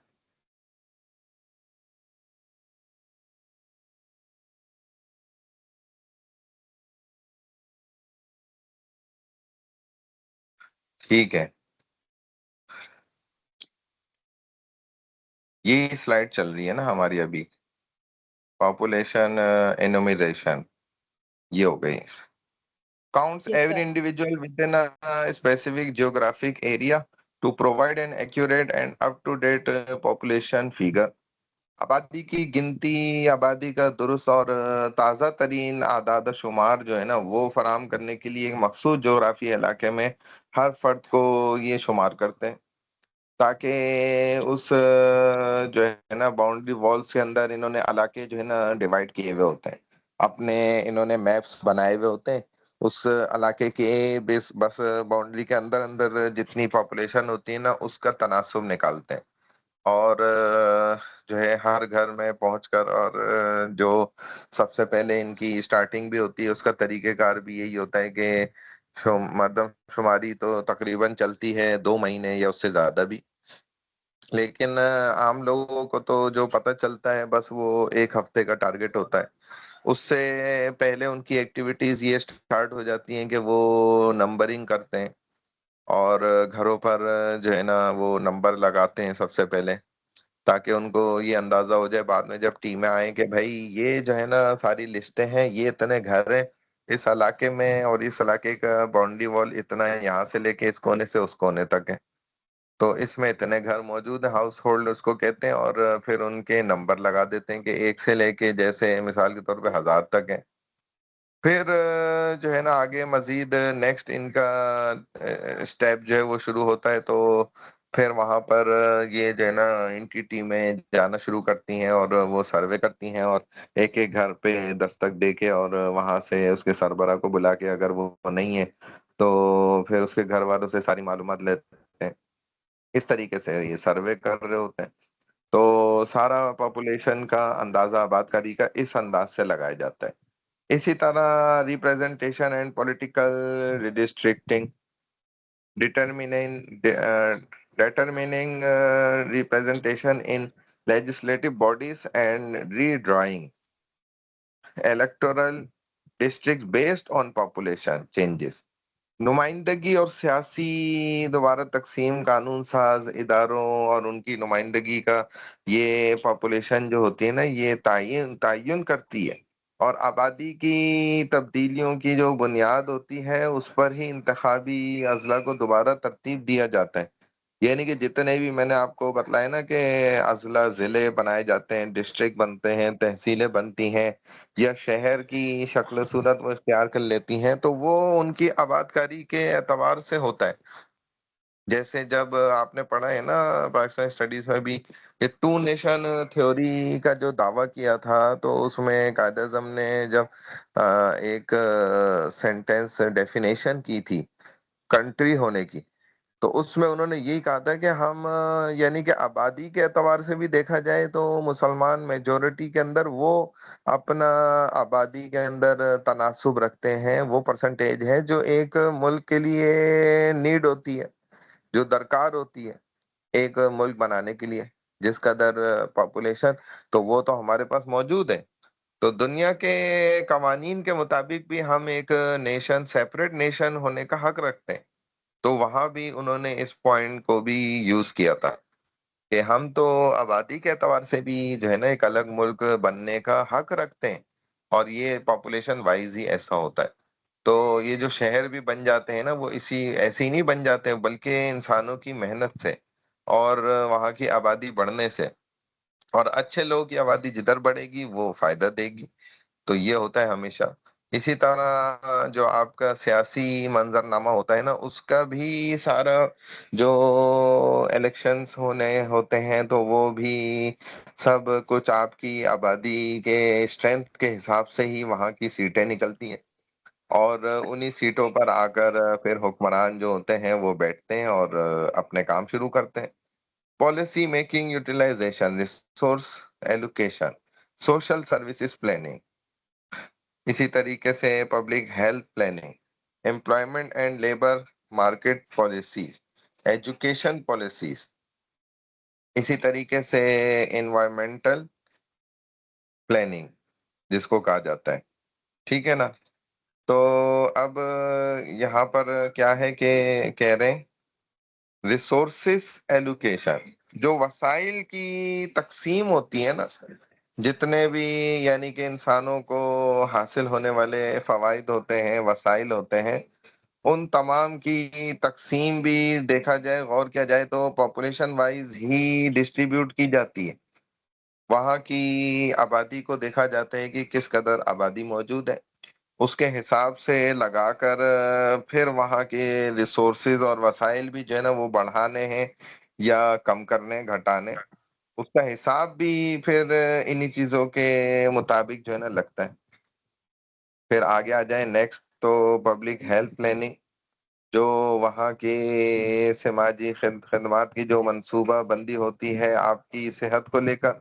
ठीक है। ये स्लाइड चल रही है ना हमारी अभी, पॉपुलेशन एनुमरेशन, ये हो गई। Counts Yes, every sir. individual within a specific geographic area to provide an accurate and up-to-date population figure. आबादी की गिनती, आबादी का दुरुस्त और ताज़ा तरीन आदाद शुमार जो है ना वो फराहम करने के लिए एक मखसूस जोग्राफी इलाके में हर फर्द को ये शुमार करते हैं, ताकि उस जो है ना बाउंड्री वॉल्स के अंदर इन्होंने इलाके जो है ना डिवाइड किए हुए होते हैं, अपने इन्होंने मैप्स बनाए हुए होते हैं। उस इलाके के बस बाउंड्री के अंदर अंदर जितनी पॉपुलेशन होती है ना उसका तनासुब निकालते हैं, और जो है हर घर में पहुंचकर, और जो सबसे पहले इनकी स्टार्टिंग भी होती है उसका तरीकेकार भी यही होता है कि मर्दमशुमारी तो तकरीबन चलती है 2 महीने या उससे ज्यादा भी, लेकिन आम लोगों को तो जो पता चलता है बस वो 1 हफ्ते का टारगेट होता है। उससे पहले उनकी एक्टिविटीज ये स्टार्ट हो जाती हैं कि वो नंबरिंग करते हैं, और घरों पर जो है ना वो नंबर लगाते हैं सबसे पहले, ताकि उनको ये अंदाजा हो जाए बाद में जब टीमें आए कि भाई ये जो है ना सारी लिस्टें हैं, ये इतने घर हैं इस इलाके में, और इस इलाके का बाउंड्री वॉल इतना है, यहाँ से लेके इस कोने से उस कोने तक है, तो इसमें इतने घर मौजूद हैं, हाउस होल्ड उसको कहते हैं, और फिर उनके नंबर लगा देते हैं कि 1 से लेके जैसे मिसाल के तौर पे 1000 तक है। फिर जो है ना आगे मजीद नेक्स्ट इनका स्टेप जो है वो शुरू होता है, तो फिर वहां पर ये जो है ना इनकी टीमें जाना शुरू करती हैं और वो सर्वे करती हैं, और एक एक घर पे दस्तक दे के, और वहां से उसके सरबरा को बुला के, अगर वो नहीं है तो फिर उसके घर वालों से सारी मालूमात लेते हैं। इस तरीके से ये सर्वे कर रहे होते हैं, तो सारा पॉपुलेशन का अंदाजा आबादकारी का इस अंदाज से लगाया जाता है। इसी तरह representation and political redistricting, determining determining representation in legislative bodies and redrawing electoral districts based on population changes। नुमाइंदगी और सियासी दोबारा तकसीम कानून साज इदारों और उनकी नुमाइंदगी का ये पॉपुलेशन जो होती है ना ये तायन तायुन करती है, और आबादी की तब्दीलियों की जो बुनियाद होती है उस पर ही इंतखाबी अजला को दोबारा तरतीब दिया जाता है। यानी कि जितने भी मैंने आपको बतलाया ना कि अजला जिले बनाए जाते हैं, डिस्ट्रिक्ट बनते हैं, तहसीलें बनती हैं, या शहर की शक्ल सूरत वो इख्तियार कर लेती हैं, तो वो उनकी आबादकारी के एतबार से होता है। जैसे जब आपने पढ़ा है ना पाकिस्तान स्टडीज में भी, ये टू नेशन थ्योरी का जो दावा किया था, तो उसमें कायदे आज़म ने जब एक सेंटेंस डेफिनेशन की थी कंट्री होने की, तो उसमें उन्होंने यही कहा था कि हम यानी कि आबादी के एतबार से भी देखा जाए तो मुसलमान मेजोरिटी के अंदर वो अपना आबादी के अंदर तनासुब रखते हैं, वो परसेंटेज है जो एक मुल्क के लिए नीड होती है, जो दरकार होती है एक मुल्क बनाने के लिए, जिस कदर पॉपुलेशन, तो वो तो हमारे पास मौजूद है। तो दुनिया के कवानीन के मुताबिक भी हम एक नेशन, सेपरेट नेशन होने का हक रखते हैं। तो वहां भी उन्होंने इस पॉइंट को भी यूज किया था कि हम तो आबादी के एतबार से भी जो है ना एक अलग मुल्क बनने का हक रखते हैं, और ये पॉपुलेशन वाइज ही ऐसा होता है। तो ये जो शहर भी बन जाते हैं ना वो इसी ऐसे ही नहीं बन जाते हैं, बल्कि इंसानों की मेहनत से और वहाँ की आबादी बढ़ने से, और अच्छे लोगों की आबादी जिधर बढ़ेगी वो फायदा देगी। तो ये होता है हमेशा। इसी तरह जो आपका सियासी मंजरनामा होता है ना उसका भी सारा जो इलेक्शंस होने होते हैं तो वो भी सब कुछ आपकी आबादी के स्ट्रेंथ के हिसाब से ही वहाँ की सीटें निकलती हैं, और उन्हीं सीटों पर आकर फिर हुक्मरान जो होते हैं वो बैठते हैं और अपने काम शुरू करते हैं। Policy making, utilisation, resource allocation, social services planning, इसी तरीके से public health planning, employment and labour market policies, education policies, इसी तरीके से एनवायरमेंटल प्लानिंग जिसको कहा जाता है। ठीक है ना? तो अब यहाँ पर क्या है कि कह रहे हैं रिसोर्सेस एलोकेशन, जो वसाइल की तकसीम होती है ना, जितने भी यानी कि इंसानों को हासिल होने वाले फवाइद होते हैं, वसाइल होते हैं, उन तमाम की तकसीम भी देखा जाए, गौर किया जाए तो पॉपुलेशन वाइज ही डिस्ट्रीब्यूट की जाती है। वहाँ की आबादी को देखा जाता है कि किस कदर आबादी मौजूद है, उसके हिसाब से लगाकर फिर वहाँ के रिसोर्सेज और वसाइल भी जो है ना वो बढ़ाने हैं या कम करने, घटाने, उसका हिसाब भी फिर इन्हीं चीज़ों के मुताबिक जो है ना लगता है। फिर आगे आ जाए नेक्स्ट तो पब्लिक हेल्थ प्लानिंग, जो वहाँ के समाजी खिदमत की जो मंसूबा बंदी होती है आपकी सेहत को लेकर,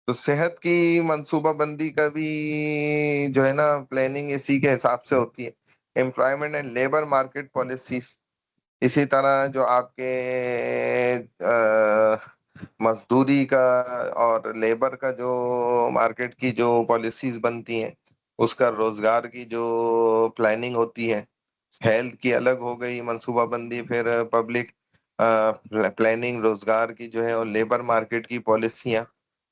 तो सेहत की मंसूबा बंदी का भी जो है ना प्लानिंग इसी के हिसाब से होती है। Employment and labour market policies, इसी तरह जो आपके मजदूरी का और लेबर का जो मार्केट की जो पॉलिसीज बनती हैं, उसका रोजगार की जो प्लानिंग होती है, हेल्थ की अलग हो गई मंसूबाबंदी, फिर पब्लिक प्लानिंग रोजगार की जो है और लेबर मार्केट की पॉलिसियां,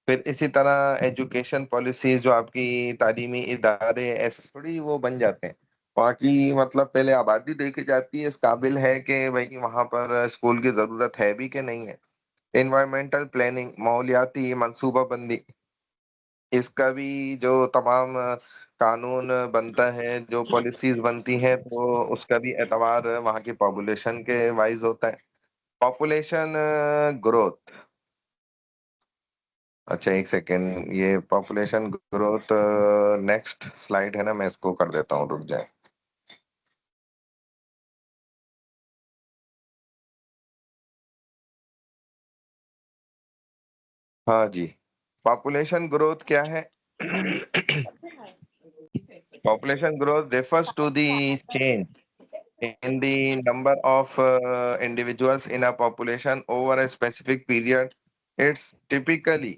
फिर इसी तरह एजुकेशन पॉलिसीज जो आपकी तालीमी इदारे ऐसे थोड़ी वो बन जाते हैं। वहाँ की मतलब पहले आबादी देखी जाती है, इस काबिल है कि भाई वहाँ पर स्कूल की जरूरत है भी कि नहीं है। एनवायरमेंटल प्लानिंग, माहौलियाती मंसूबाबंदी, इसका भी जो तमाम कानून बनता है, जो पॉलिसीज बनती हैं, तो उसका भी एतबार वहाँ की पॉपुलेशन के वाइज होता है। पॉपुलेशन ग्रोथ, अच्छा एक सेकेंड, ये पॉपुलेशन ग्रोथ नेक्स्ट स्लाइड है ना, मैं इसको कर देता हूँ, रुक जाए। हाँ जी, पॉपुलेशन ग्रोथ क्या है? Population growth refers to the change in the number of individuals in a population over a specific period. It's typically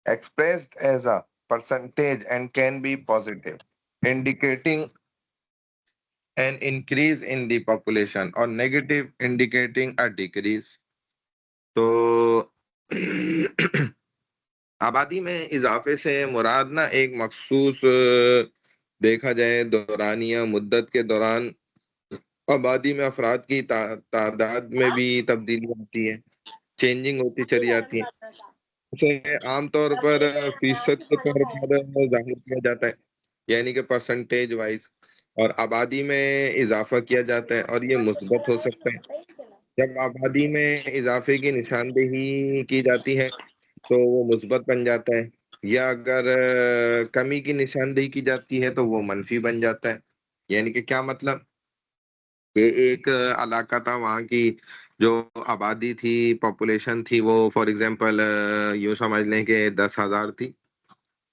expressed as a percentage and can be positive, indicating an increase in the population, or negative, indicating a decrease. तो आबादी में इजाफे से मुराद ना एक मखसूस देखा जाए दौरानिया मुद्दत के दौरान आबादी में अफराद की तादाद में भी तब्दीली आती है, चेंजिंग होती चली जाती है। उसे आमतौर पर फीसद के तौर पर जाहिर किया जाता है, यानी कि परसेंटेज वाइज, और आबादी में इजाफा किया जाता है, और ये मुस्बत हो सकता है। जब आबादी में इजाफे की निशानदेही की जाती है तो वो मुस्बत बन जाता है, या अगर कमी की निशानदेही की जाती है तो वो मंफी बन जाता है। यानी कि क्या मतलब, ये एक इलाका था, वहाँ की जो आबादी थी, पॉपुलेशन थी, वो फॉर एग्जांपल यूँ समझ लें कि 10,000 थी,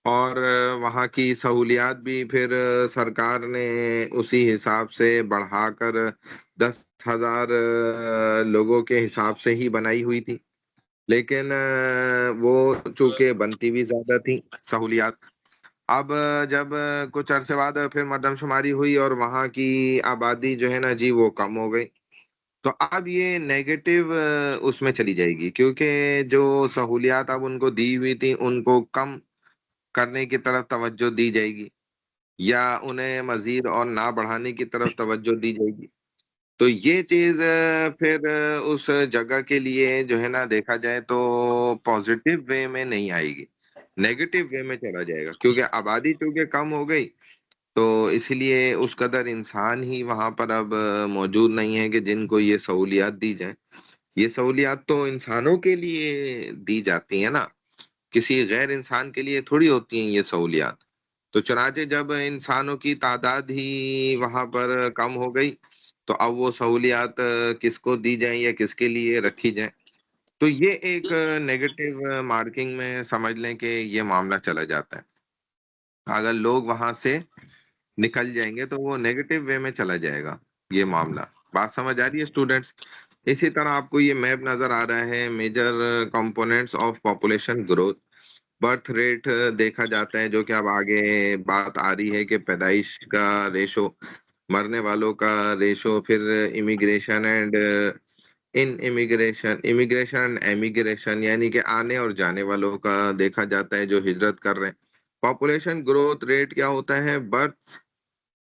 और वहाँ की सहूलियात भी फिर सरकार ने उसी हिसाब से बढ़ाकर 10,000 लोगों के हिसाब से ही बनाई हुई थी। लेकिन वो चूंकि बनती भी ज्यादा थी सहूलियात, अब जब कुछ अरसे बाद फिर मरदमशुमारी हुई और वहाँ की आबादी जो है ना जी वो कम हो गई, तो अब ये नेगेटिव उसमें चली जाएगी, क्योंकि जो सहूलियात अब उनको दी हुई थी उनको कम करने की तरफ तवज्जो दी जाएगी, या उन्हें मजीद और ना बढ़ाने की तरफ तवज्जो दी जाएगी। तो ये चीज फिर उस जगह के लिए जो है ना देखा जाए तो पॉजिटिव वे में नहीं आएगी, नेगेटिव वे में चला जाएगा, क्योंकि आबादी चूंकि कम हो गई, तो इसलिए उस कदर इंसान ही वहां पर अब मौजूद नहीं है कि जिनको ये सहूलियात दी जाए। ये सहूलियात तो इंसानों के लिए दी जाती है ना, किसी गैर इंसान के लिए थोड़ी होती हैं ये सहूलियात। तो चुनाचे जब इंसानों की तादाद ही वहां पर कम हो गई, तो अब वो सहूलियात किसको दी जाएं या किसके लिए रखी जाएं, तो ये एक नेगेटिव मार्किंग में समझ लें कि ये मामला चला जाता है। अगर लोग वहां से निकल जाएंगे तो वो नेगेटिव वे में चला जाएगा ये मामला। बात समझ आ रही है स्टूडेंट्स? इसी तरह आपको ये मैप नजर आ रहा है, major components of population growth. Birth rate देखा जाता है, जो कि अब आगे बात आ रही है कि पैदाइश का रेशो, मरने वालों का रेशो, फिर immigration and in immigration, immigration and emigration यानी कि आने और जाने वालों का देखा जाता है जो हिजरत कर रहे हैं। पॉपुलेशन ग्रोथ रेट क्या होता है, बर्थ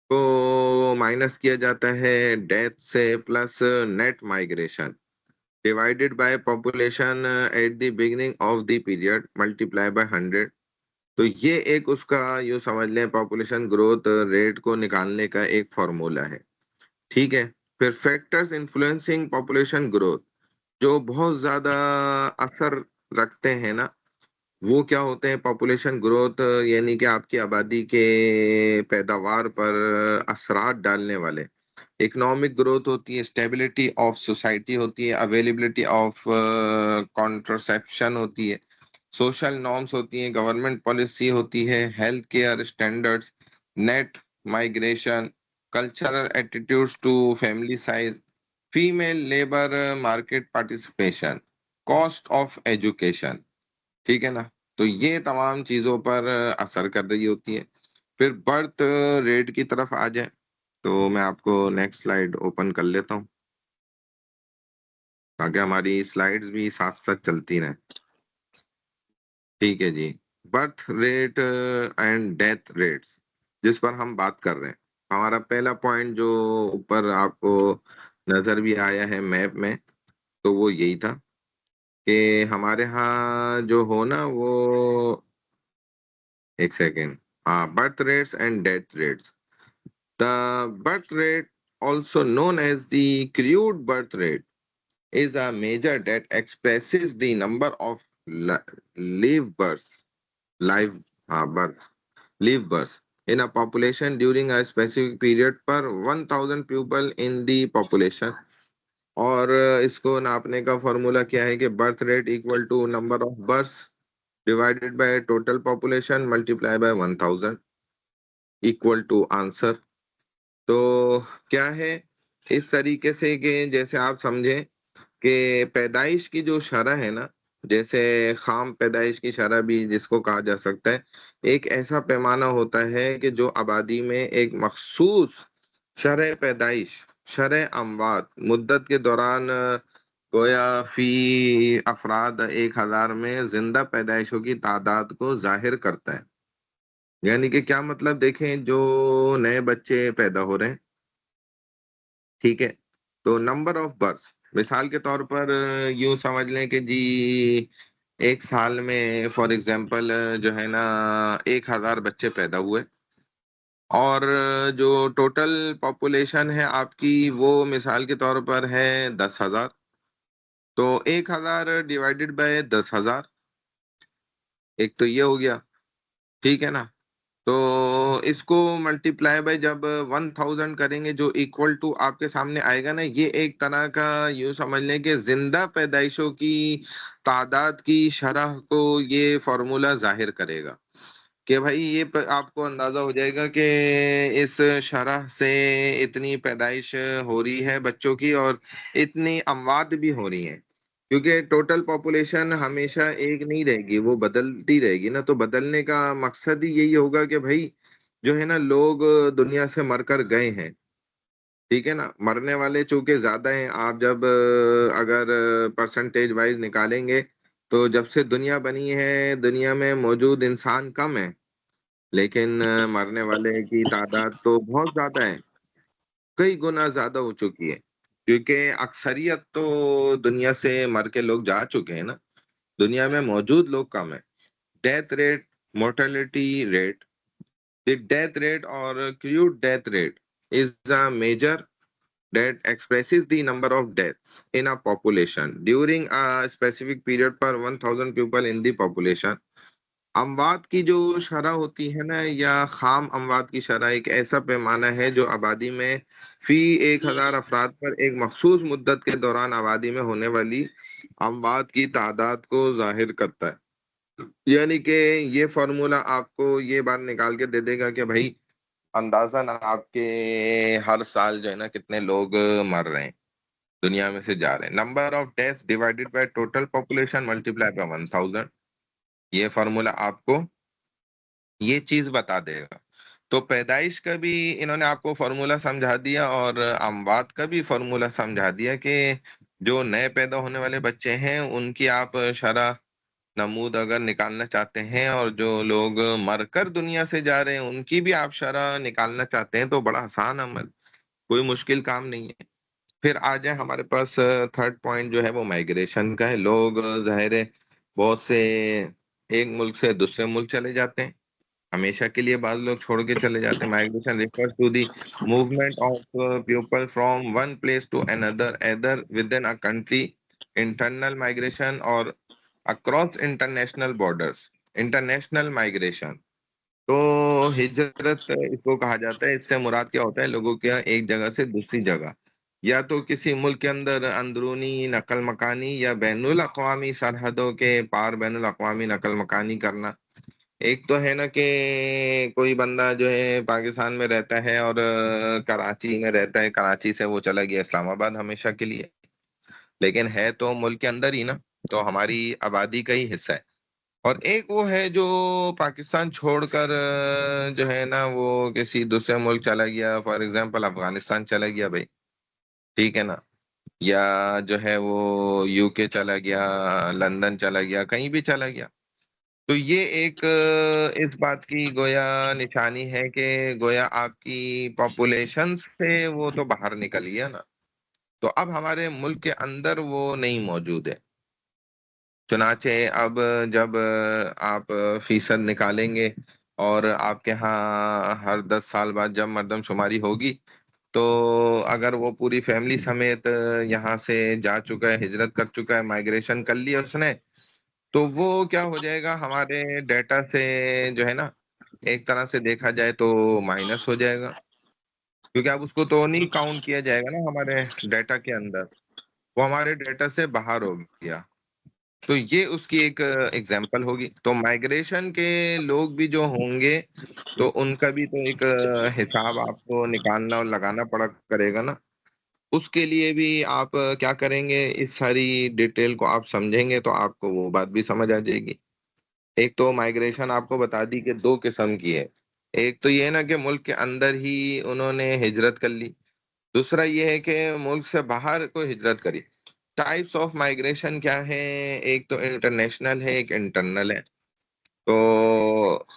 को माइनस किया जाता है डेथ से plus net migration divided by population at the beginning of the period multiply by 100। तो ये एक उसका यूं समझ लें पॉपुलेशन ग्रोथ रेट को निकालने का एक फॉर्मूला है। ठीक है, फिर फैक्टर्स इन्फ्लुएंसिंग पॉपुलेशन ग्रोथ जो बहुत ज्यादा असर रखते हैं ना, वो क्या होते हैं पॉपुलेशन ग्रोथ यानी कि आपकी आबादी के पैदावार पर असरात डालने वाले। इकोनॉमिक ग्रोथ होती है, स्टेबिलिटी ऑफ सोसाइटी होती है, अवेलेबिलिटी ऑफ कॉन्ट्रासेप्शन होती है, सोशल नॉर्म्स होती हैं, गवर्नमेंट पॉलिसी होती है, health care standards, net migration, cultural attitudes to family size, female labour market participation, cost of education. ठीक है ना, तो ये तमाम चीजों पर असर कर रही होती है। फिर बर्थ रेट की तरफ आ जाए तो मैं आपको नेक्स्ट स्लाइड ओपन कर लेता हूँ ताकि हमारी स्लाइड्स भी साथ साथ चलती रहें। ठीक है जी, birth rate and death rates जिस पर हम बात कर रहे हैं, हमारा पहला पॉइंट जो ऊपर आपको नजर भी आया है मैप में, तो वो यही था कि हमारे यहाँ जो हो ना वो, एक सेकेंड, हाँ, birth rates and death rates. The birth rate also known as the crude birth rate is a measure that expresses the number of live births, live births, live births in a population during a specific period per 1000 people in the population। और इसको नापने का formula क्या है कि birth rate equal to number of births divided by total population multiply by 1000 equal to answer. तो क्या है, इस तरीके से कि जैसे आप समझें कि पैदाइश की जो शरह है ना, जैसे खाम पैदाइश की शरह भी जिसको कहा जा सकता है, एक ऐसा पैमाना होता है कि जो आबादी में एक मखसूस शरह पैदाइश, शरह अमवात मुद्दत के दौरान गोया फी अफराद 1000 में जिंदा पैदाइशों की तादाद को जाहिर करता है। यानी कि क्या मतलब, देखें जो नए बच्चे पैदा हो रहे हैं, ठीक है, तो नंबर ऑफ बर्थ मिसाल के तौर पर यूं समझ लें कि जी एक साल में फॉर एग्जांपल जो है ना 1000 बच्चे पैदा हुए, और जो टोटल पॉपुलेशन है आपकी वो मिसाल के तौर पर है 10,000। तो 1000 डिवाइडेड बाय 10,000, एक तो ये हो गया। ठीक है ना, तो इसको मल्टीप्लाई बाय जब 1000 करेंगे जो इक्वल टू आपके सामने आएगा ना, ये एक तरह का यूं समझ लें कि जिंदा पैदाइशों की तादाद की शरह को ये फॉर्मूला जाहिर करेगा कि भाई ये आपको अंदाजा हो जाएगा कि इस शरह से इतनी पैदाइश हो रही है बच्चों की और इतनी अमवात भी हो रही हैं, क्योंकि टोटल पॉपुलेशन हमेशा एक नहीं रहेगी, वो बदलती रहेगी ना। तो बदलने का मकसद ही यही होगा कि भाई जो है ना लोग दुनिया से मरकर गए हैं, ठीक है ना, मरने वाले चूंकि ज्यादा हैं। आप जब अगर परसेंटेज वाइज निकालेंगे तो जब से दुनिया बनी है दुनिया में मौजूद इंसान कम है, लेकिन मरने वाले की तादाद तो बहुत ज्यादा है, कई गुना ज्यादा हो चुकी है, क्योंकि अक्सरियत तो दुनिया से मर के लोग जा चुके हैं ना, दुनिया में मौजूद लोग कम है। Death rate, mortality rate, the death rate और crude death rate is a measure that expresses the number of deaths in a population during a specific period per 1000 people in the population। अमवात की जो शरह होती है ना, या खाम अमवात की शरह एक ऐसा पैमाना है जो आबादी में फी 1000 अफराद पर एक मखसूस मुद्दत के दौरान आबादी में होने वाली अमवात की तादाद को जाहिर करता है। यानी कि ये फॉर्मूला आपको ये बात निकाल के दे देगा कि भाई अंदाजन आपके हर साल जो है ना कितने लोग मर रहे हैं, दुनिया में से जा रहे हैं। Number of deaths divided by total population multiply by 1000, ये फॉर्मूला आपको ये चीज बता देगा। तो पैदाइश का भी इन्होंने आपको फॉर्मूला समझा दिया और अमवात का भी फॉर्मूला समझा दिया कि जो नए पैदा होने वाले बच्चे हैं उनकी आप शरह नमूद अगर निकालना चाहते हैं और जो लोग मरकर दुनिया से जा रहे हैं उनकी भी आप शरह निकालना चाहते हैं तो बड़ा आसान अमल, कोई मुश्किल काम नहीं है। फिर आ जाए हमारे पास थर्ड पॉइंट जो है वो माइग्रेशन का है। लोग जाहिर है बहुत से एक मुल्क से दूसरे मुल्क चले जाते हैं, हमेशा के लिए बाद लोग छोड़ के चले जाते हैं। Migration refers to the movement of people from one place to another either within a country, internal migration और across international borders. International migration तो हिजरत इसको कहा जाता है। इससे मुराद क्या होता है, लोगों के एक जगह से दूसरी जगह या तो किसी मुल्क के अंदर अंदरूनी नकल मकानी या बैनुल अक़वामी सरहदों के पार बैनुल अक़वामी नकल मकानी करना। एक तो है ना कि कोई बंदा जो है पाकिस्तान में रहता है और कराची में रहता है, कराची से वो चला गया इस्लामाबाद हमेशा के लिए, लेकिन है तो मुल्क के अंदर ही ना, तो हमारी आबादी का ही हिस्सा है। और एक वो है जो पाकिस्तान छोड़कर जो है ना वो किसी दूसरे मुल्क चला गया, फॉर एग्जांपल अफगानिस्तान चला गया भाई, ठीक है ना, या जो है वो यूके चला गया, लंदन चला गया, कहीं भी चला गया। तो ये एक इस बात की गोया निशानी है कि गोया आपकी पॉपुलेशन से वो तो बाहर निकल गया ना, तो अब हमारे मुल्क के अंदर वो नहीं मौजूद है। चुनाचे अब जब आप फीसद निकालेंगे और आपके यहाँ हर 10 साल बाद जब मर्दमशुमारी होगी, तो अगर वो पूरी फैमिली समेत यहाँ से जा चुका है, हिजरत कर चुका है, माइग्रेशन कर लिया उसने, तो वो क्या हो जाएगा हमारे डेटा से जो है ना, एक तरह से देखा जाए तो माइनस हो जाएगा, क्योंकि अब उसको तो नहीं काउंट किया जाएगा ना हमारे डेटा के अंदर, वो हमारे डेटा से बाहर हो गया। तो ये उसकी एक एग्जाम्पल होगी। तो माइग्रेशन के लोग भी जो होंगे तो उनका भी तो एक हिसाब आपको निकालना और लगाना पड़ा करेगा ना। उसके लिए भी आप क्या करेंगे, इस सारी डिटेल को आप समझेंगे तो आपको वो बात भी समझ आ जाएगी। एक तो माइग्रेशन आपको बता दी कि दो किस्म की है। एक तो ये है ना कि मुल्क के अंदर ही उन्होंने हिजरत कर ली, दूसरा ये है कि मुल्क से बाहर को हिजरत करी। टाइप्स ऑफ माइग्रेशन क्या है, एक तो इंटरनेशनल है, एक इंटरनल है। तो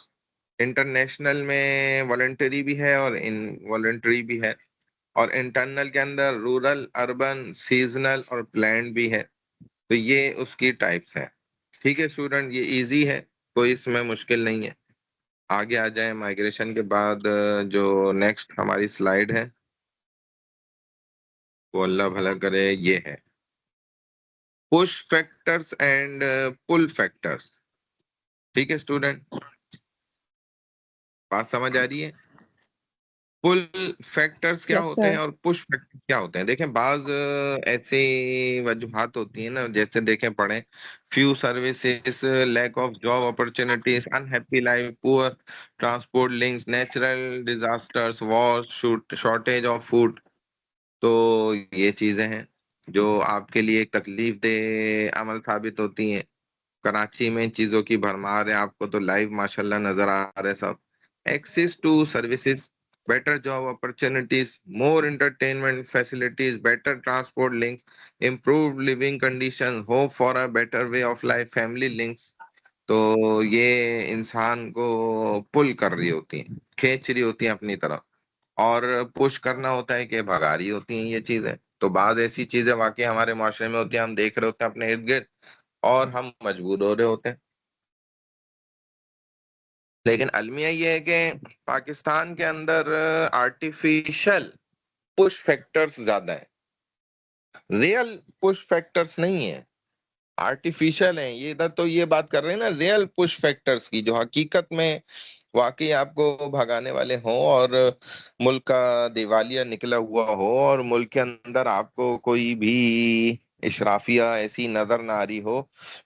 इंटरनेशनल में वॉलंटरी भी है और इनवॉलंटरी भी है, और इंटरनल के अंदर रूरल, अर्बन, सीजनल और प्लान्ड भी है। तो ये उसकी टाइप्स हैं। ठीक है स्टूडेंट, ये इजी है, कोई इसमें मुश्किल नहीं है। आगे आ जाए माइग्रेशन के बाद जो नेक्स्ट हमारी स्लाइड है वो अल्लाह भला करे, ये है push factors and pull factors. ठीक है स्टूडेंट, बात समझ आ रही है? पुल फैक्टर्स क्या यस होते हैं सर। और पुश फैक्टर्स क्या होते हैं? देखें बाज ऐसे वजूहात होती है ना, जैसे देखें पढ़ें, few services, lack of job opportunities, unhappy life, poor transport links, natural disasters, war, shortage of food. तो ये चीजें हैं जो आपके लिए एक तकलीफ दे अमल साबित होती हैं। कराची में चीजों की भरमार है, आपको तो लाइव माशाल्लाह नजर आ रहा है सब। Access to services, better job opportunities, more entertainment facilities, better transport links, improved living condition, hope for a better way of life, family links. तो ये इंसान को पुल कर रही होती हैं, खींच रही होती हैं अपनी तरफ, और पुश करना होता है कि भगा रही होती हैं ये चीजें। तो बाद ऐसी चीजें वाकई हमारे माशरे में होती हैं, हम देख रहे होते हैं अपने इर्द गिर्द और हम मजबूर हो रहे होते हैं। लेकिन अलमिया ये है कि पाकिस्तान के अंदर आर्टिफिशियल पुश फैक्टर्स ज्यादा है, रियल पुश फैक्टर्स नहीं है, आर्टिफिशियल है ये। इधर तो ये बात कर रहे हैं ना रियल पुश फैक्टर्स की, जो हकीकत में वाकई आपको भगाने वाले हों, और मुल्क का दिवालिया निकला हुआ हो और मुल्क के अंदर आपको कोई भी इशराफिया ऐसी नजर ना आ रही हो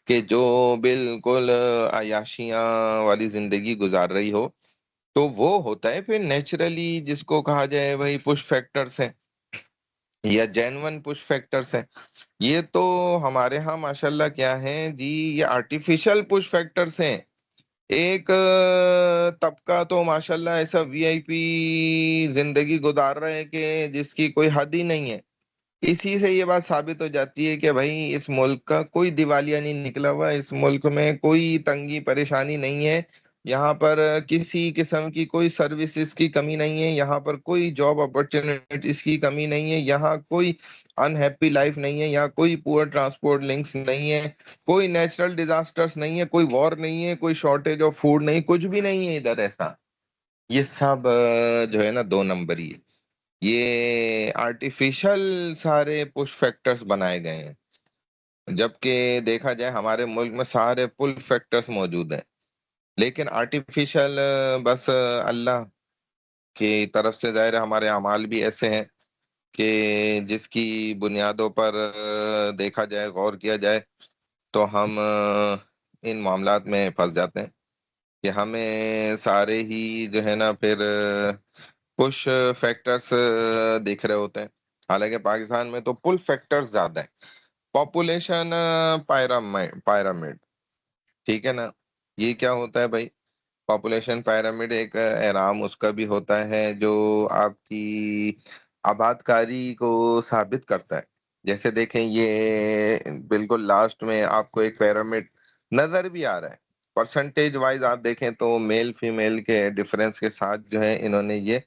कि जो बिल्कुल अयाशियां वाली जिंदगी गुजार रही हो। तो वो होता है फिर नेचुरली जिसको कहा जाए भाई पुश फैक्टर्स है या जेन्युइन पुश फैक्टर्स हैं। ये तो हमारे यहाँ माशाल्लाह क्या है जी, ये आर्टिफिशियल पुश फैक्टर्स हैं। एक तबका तो माशाल्लाह ऐसा वीआईपी जिंदगी गुजार रहे हैं कि जिसकी कोई हद ही नहीं है। इसी से ये बात साबित हो जाती है कि भाई इस मुल्क का कोई दिवालिया नहीं निकला हुआ, इस मुल्क में कोई तंगी परेशानी नहीं है। यहाँ पर किसी किस्म की कोई सर्विसेज की कमी नहीं है, यहाँ पर कोई जॉब अपॉर्चुनिटीज की कमी नहीं है, यहाँ कोई अनहैप्पी लाइफ नहीं है, यहाँ कोई पुअर ट्रांसपोर्ट लिंक्स नहीं है, कोई नेचुरल डिजास्टर्स नहीं है, कोई वॉर नहीं है, कोई शॉर्टेज ऑफ फूड नहीं, कुछ भी नहीं है इधर ऐसा। ये सब जो है ना दो नंबरी है। ये आर्टिफिशियल सारे पुश फैक्टर्स बनाए गए हैं, जबकि देखा जाए हमारे मुल्क में सारे पुल फैक्टर्स मौजूद हैं। लेकिन आर्टिफिशियल बस अल्लाह की तरफ से जाहिर है हमारे अमाल भी ऐसे हैं कि जिसकी बुनियादों पर देखा जाए, गौर किया जाए, तो हम इन मामलात में फंस जाते हैं कि हमें सारे ही जो है ना फिर पुश फैक्टर्स दिख रहे होते हैं। हालांकि पाकिस्तान में तो पुल फैक्टर्स ज्यादा है। पॉपुलेशन पायरामिड पायरामिड, ठीक है ना। ये क्या होता है भाई? पॉपुलेशन पिरामिड एक एराम उसका भी होता है जो आपकी आबादकारी को साबित करता है। जैसे देखें, ये बिल्कुल लास्ट में आपको एक पिरामिड नजर भी आ रहा है। परसेंटेज वाइज आप देखें तो मेल फीमेल के डिफरेंस के साथ जो है इन्होंने ये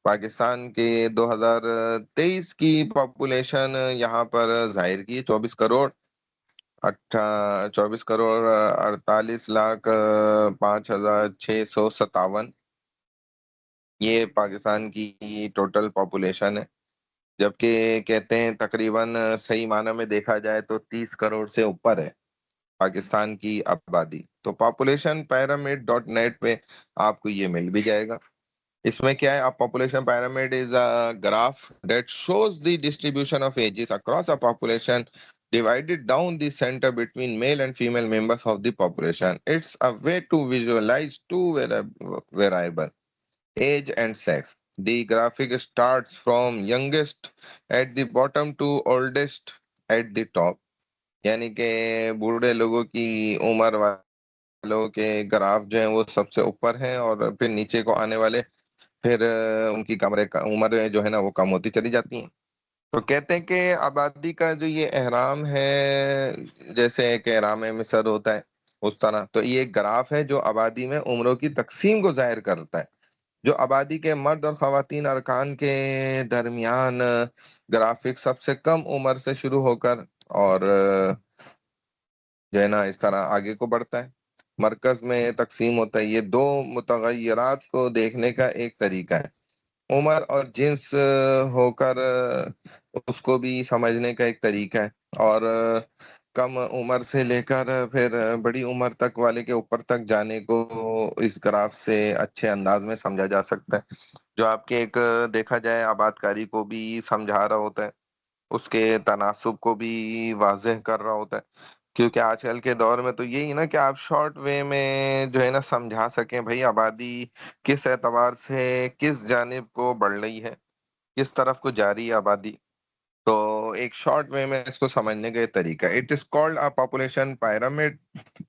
पाकिस्तान के 2023 की पॉपुलेशन यहाँ पर जाहिर की 24 करोड़ 24 करोड़ 48 लाख 5,657। ये पाकिस्तान की टोटल पॉपुलेशन है। जबकि कहते हैं तकरीबन सही माना में देखा जाए तो 30 करोड़ से ऊपर है पाकिस्तान की आबादी। तो पॉपुलेशन pyramid डॉट नेट पे आपको ये मिल भी जाएगा। इसमें क्या है, आप population pyramid is a graph that shows the distribution of ages across a population divided down the center between male and female members of the population. It's a way to visualize two variable, age and sex. The graphic starts from youngest at the bottom to oldest at the top. यानी कि बूढ़े लोगों की उम्र वालों के graph जो है वो सबसे ऊपर है, और फिर नीचे को आने वाले फिर उनकी उम्र जो है ना वो कम होती चली जाती है। तो कहते हैं कि आबादी का जो ये एहराम है, जैसे एक एहराम मिसर होता है उस तरह, तो ये एक ग्राफ है जो आबादी में उम्रों की तकसीम को जाहिर करता है। जो आबादी के मर्द और खवातीन अरकान के दरमियान ग्राफिक सबसे कम उम्र से शुरू होकर और जो है ना इस तरह आगे को बढ़ता है, मरकज में तकसीम होता है। ये दो मुतगय्यरात को देखने का एक तरीका है। उम्र और जिन्स होकर उसको भी समझने का एक तरीका है। और कम उम्र से लेकर फिर बड़ी उम्र तक वाले के ऊपर तक जाने को इस ग्राफ से अच्छे अंदाज में समझा जा सकता है, जो आपके एक देखा जाए आबादकारी को भी समझा रहा होता है, उसके तनासुब को भी वाज़ेह कर रहा होता है। क्योंकि आजकल के दौर में तो यही ना कि आप शॉर्ट वे में जो है ना समझा सकें भाई आबादी किस एतबार से किस जानिब को बढ़ रही है, किस तरफ को जा रही है आबादी। तो एक शॉर्ट वे में इसको समझने का ये तरीका, it is called a population pyramid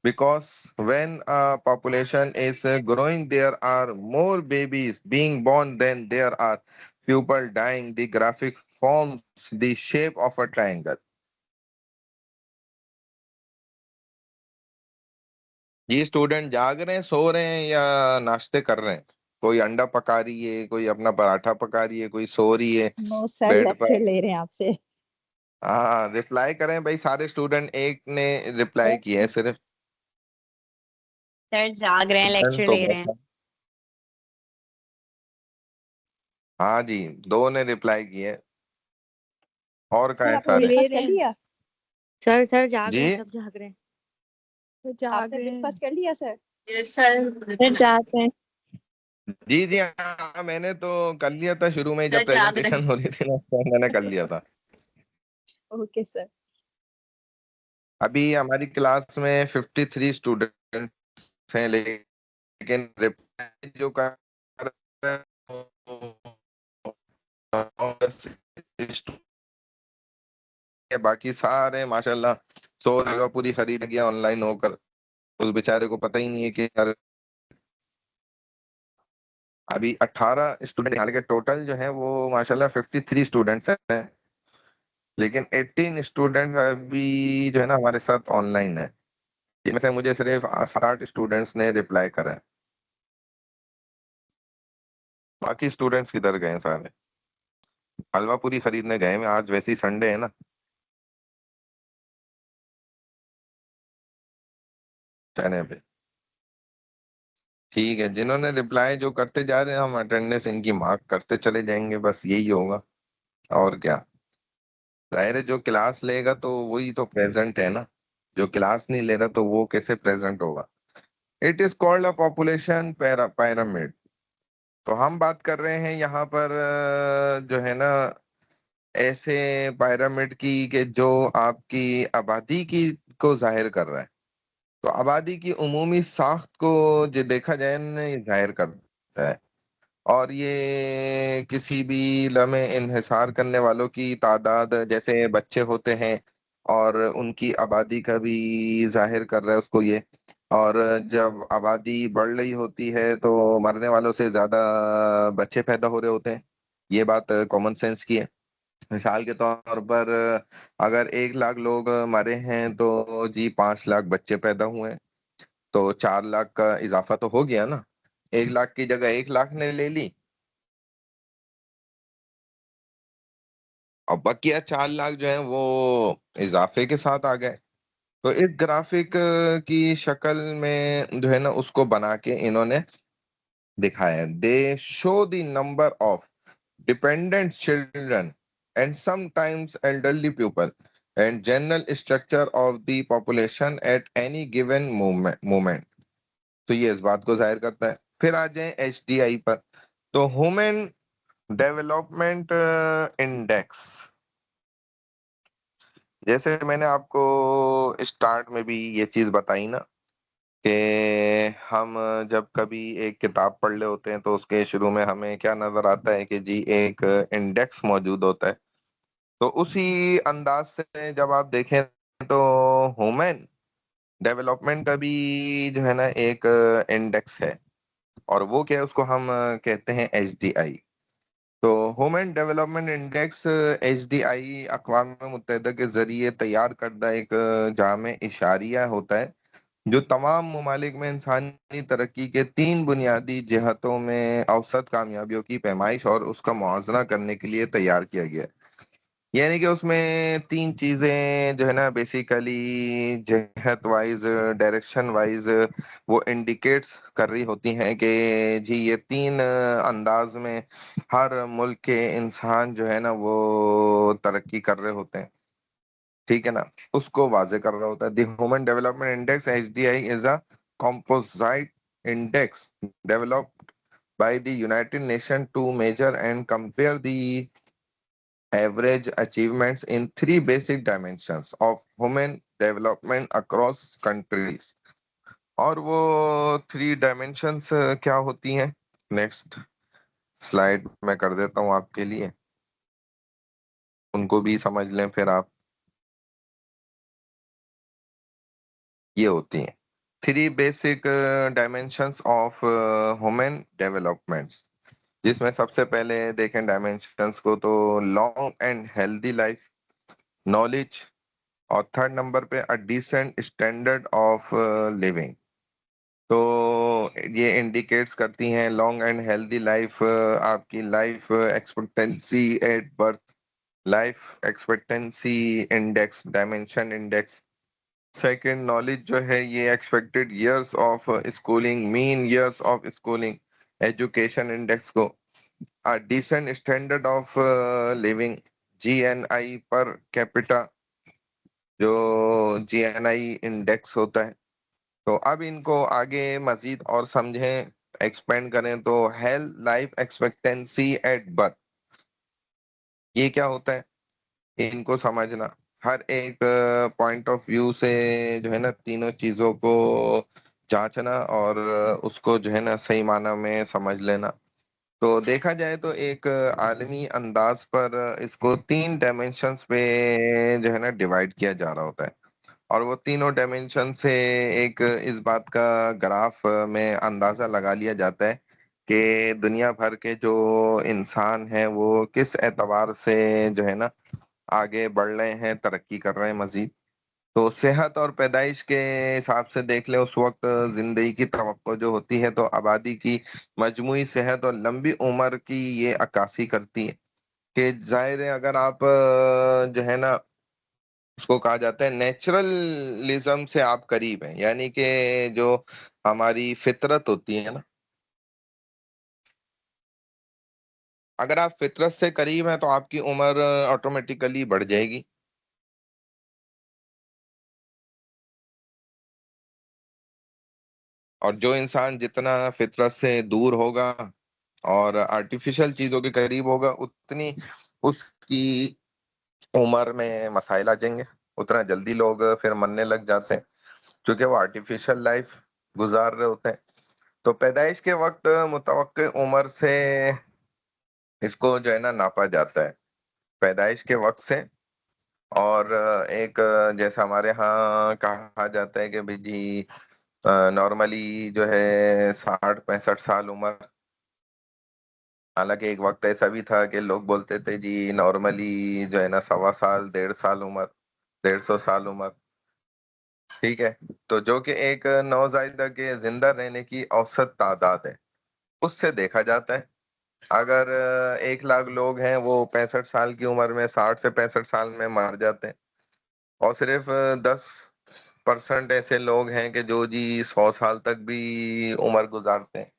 because when a population is growing there are more babies being born than there are people dying. The graphic forms the shape of a triangle. ये student जाग रहे हैं, सो रहे हैं, या नाश्ते कर रहे हैं? कोई अंडा पका रही है, कोई अपना पराठा पका रही है, कोई सो रही है नो सर, बेड लेक्चर पर। ले रहे हैं आपसे। हाँ, रिप्लाई करें भाई। सारे स्टूडेंट, एक ने रिप्लाई किया है सिर्फ। सर जाग रहे हैं, स्टूडेंट लेक्चर तो ले रहे हैं। बहुत है। हाँ जी, दो ने रिप्लाई किए। और का सर है आपने सारे? ले ब्रेकफास्ट रहे कर हैं। लिया? सर जाग रहे हैं, जी सब जाग रहे हैं। तो जाग आपने ब्रेकफास्ट कर लिया सर? सर जाग रहे हैं। जी जी, हाँ मैंने तो कर लिया था शुरू में जब सर जाग रहे प्रेजेंटेशन हो रही थी ना, तो मैंने कर लिया था। Okay sir. अभी हमारी क्लास में 53 स्टूडेंट हैं, लेकिन रिप्लाई जो कर रहे हैं बाकी सारे माशाल्लाह सो जगह पूरी खरीद गया ऑनलाइन होकर। उस बेचारे को पता ही नहीं है कि यार अभी 18 स्टूडेंट, हालांकि टोटल जो है वो माशाल्लाह 53 स्टूडेंट्स हैं। लेकिन 18 स्टूडेंट अभी जो है ना हमारे साथ ऑनलाइन है, जिनमें से मुझे सिर्फ 7-8 स्टूडेंट्स ने रिप्लाई करा है। बाकी स्टूडेंट्स किधर गए हैं सारे? हलवा पूरी खरीदने गए हैं, आज वैसे ही संडे है ना। चने पे ठीक है, जिन्होंने रिप्लाई जो करते जा रहे हैं हम अटेंडेंस इनकी मार्क करते चले जाएंगे, बस यही होगा और क्या। जाहिर है जो क्लास लेगा तो वही तो प्रेजेंट है ना, जो क्लास नहीं ले रहा तो वो कैसे प्रेजेंट होगा। It is called a population pyramid। तो हम बात कर रहे हैं यहाँ पर जो है ना ऐसे pyramid की कि जो आपकी आबादी की को जाहिर कर रहा है। तो आबादी की उमूमी साख्त को जो देखा जाए ना ये जाहिर करता है, और ये किसी भी लम्हे इन्हिसार करने वालों की तादाद जैसे बच्चे होते हैं और उनकी आबादी का भी जाहिर कर रहा है उसको ये। और जब आबादी बढ़ रही होती है तो मरने वालों से ज्यादा बच्चे पैदा हो रहे होते हैं, ये बात कॉमन सेंस की है। मिसाल के तौर पर अगर 1 लाख लोग मरे हैं तो जी 5 लाख बच्चे पैदा हुए हैं, तो 4 लाख का इजाफा तो हो गया ना। 1 लाख की जगह 1 लाख ने ले ली और बकिया 4 लाख जो है वो इजाफे के साथ आ गए। तो इस ग्राफिक की शक्ल में जो है ना उसको बना के इन्होंने दिखाया है। दे show the number of dependent children and sometimes elderly people and general structure of the population at any given moment. तो ये इस बात को जाहिर करता है। फिर आ जाए HDI पर। तो ह्यूमन डेवलपमेंट इंडेक्स, जैसे मैंने आपको स्टार्ट में भी ये चीज बताई ना कि हम जब कभी एक किताब पढ़ रहे होते हैं तो उसके शुरू में हमें क्या नजर आता है कि जी एक इंडेक्स मौजूद होता है। तो उसी अंदाज से जब आप देखें तो ह्यूमन डेवलपमेंट का भी जो है ना एक इंडेक्स है, और वो क्या है उसको हम कहते हैं HDI। तो ह्यूमन डेवलपमेंट इंडेक्स HDI अक़वाम मुत्तहिदा के जरिए तैयार करदा एक जामे इशारिया होता है जो तमाम ममालिक में इंसानी तरक्की के 3 बुनियादी जिहतों में औसत कामयाबियों की पैमाइश और उसका मुआवजा करने के लिए तैयार किया गया है। यानी कि उसमें 3 चीजें जो है ना बेसिकली जिहत वाइज डायरेक्शन वाइज वो इंडिकेट्स कर रही होती हैं कि जी ये 3 अंदाज में हर मुल्क के इंसान जो है ना वो तरक्की कर रहे होते हैं, ठीक है ना, उसको वाजे कर रहा होता है। The human development index HDI is a composite index developed by the United Nations to measure and compare the average achievements in 3 basic dimensions of human development across countries। और वो 3 डायमेंशंस क्या होती हैं, नेक्स्ट स्लाइड में कर देता हूँ आपके लिए, उनको भी समझ लें फिर आप। ये होती हैं 3 basic dimensions of human development, जिसमें सबसे पहले देखें डायमेंशंस को तो long and healthy life, knowledge, और थर्ड नंबर पे a decent standard of living. तो ये इंडिकेट्स करती हैं लॉन्ग एंड हेल्दी लाइफ, आपकी life expectancy at birth, life expectancy index, dimension index. Second knowledge जो है ये expected years of schooling, mean years of schooling, education index को। A decent standard of living, GNI per capita, जो GNI index होता है। तो अब इनको आगे मजीद और समझें, एक्सपेंड करें तो health life expectancy at birth, ये क्या होता है इनको समझना। हर एक पॉइंट ऑफ व्यू से जो है ना तीनों चीजों को जांचना और उसको जो है ना सही माना में समझ लेना। तो देखा जाए तो एक आलमी अंदाज पर इसको 3 डायमेंशंस पे जो है ना डिवाइड किया जा रहा होता है, और वो तीनों डायमेंशन से एक इस बात का ग्राफ में अंदाजा लगा लिया जाता है कि दुनिया भर के जो इंसान हैं वो किस एतबार से जो है ना आगे बढ़ रहे हैं, तरक्की कर रहे हैं मजीद। तो सेहत और पैदाइश के हिसाब से देख ले, उस वक्त जिंदगी की तवक्को जो होती है तो आबादी की मजमूई सेहत और लंबी उम्र की ये अक्कासी करती है कि जाहिर है अगर आप जो है ना, उसको कहा जाता है नेचुरलिज्म से आप करीब हैं, यानी कि जो हमारी फितरत होती है ना, अगर आप फितरत से करीब हैं तो आपकी उम्र ऑटोमेटिकली बढ़ जाएगी। और जो इंसान जितना फितरत से दूर होगा और आर्टिफिशियल चीजों के करीब होगा, उतनी उसकी उम्र में मसाइल आ जाएंगे, उतना जल्दी लोग फिर मरने लग जाते हैं, क्योंकि वो आर्टिफिशियल लाइफ गुजार रहे होते हैं। तो पैदाइश के वक्त मुतवक्के उम्र से इसको जो है ना नापा जाता है, पैदाइश के वक्त से। और एक जैसा हमारे यहाँ कहा जाता है कि भाई जी नॉर्मली जो है 60-65 साल उम्र। हालांकि एक वक्त ऐसा भी था कि लोग बोलते थे जी नॉर्मली जो है ना 1.25 साल 1.5 साल उम्र, 150 साल उम्र। ठीक है। तो जो कि एक नवजायदा के जिंदा रहने की औसत तादाद है, उससे देखा जाता है। अगर 1 लाख लोग हैं, वो 65 साल की उम्र में 60 से 65 साल में मर जाते हैं। और सिर्फ 10% ऐसे लोग हैं कि जो जी 100 साल तक भी उम्र गुजारते हैं।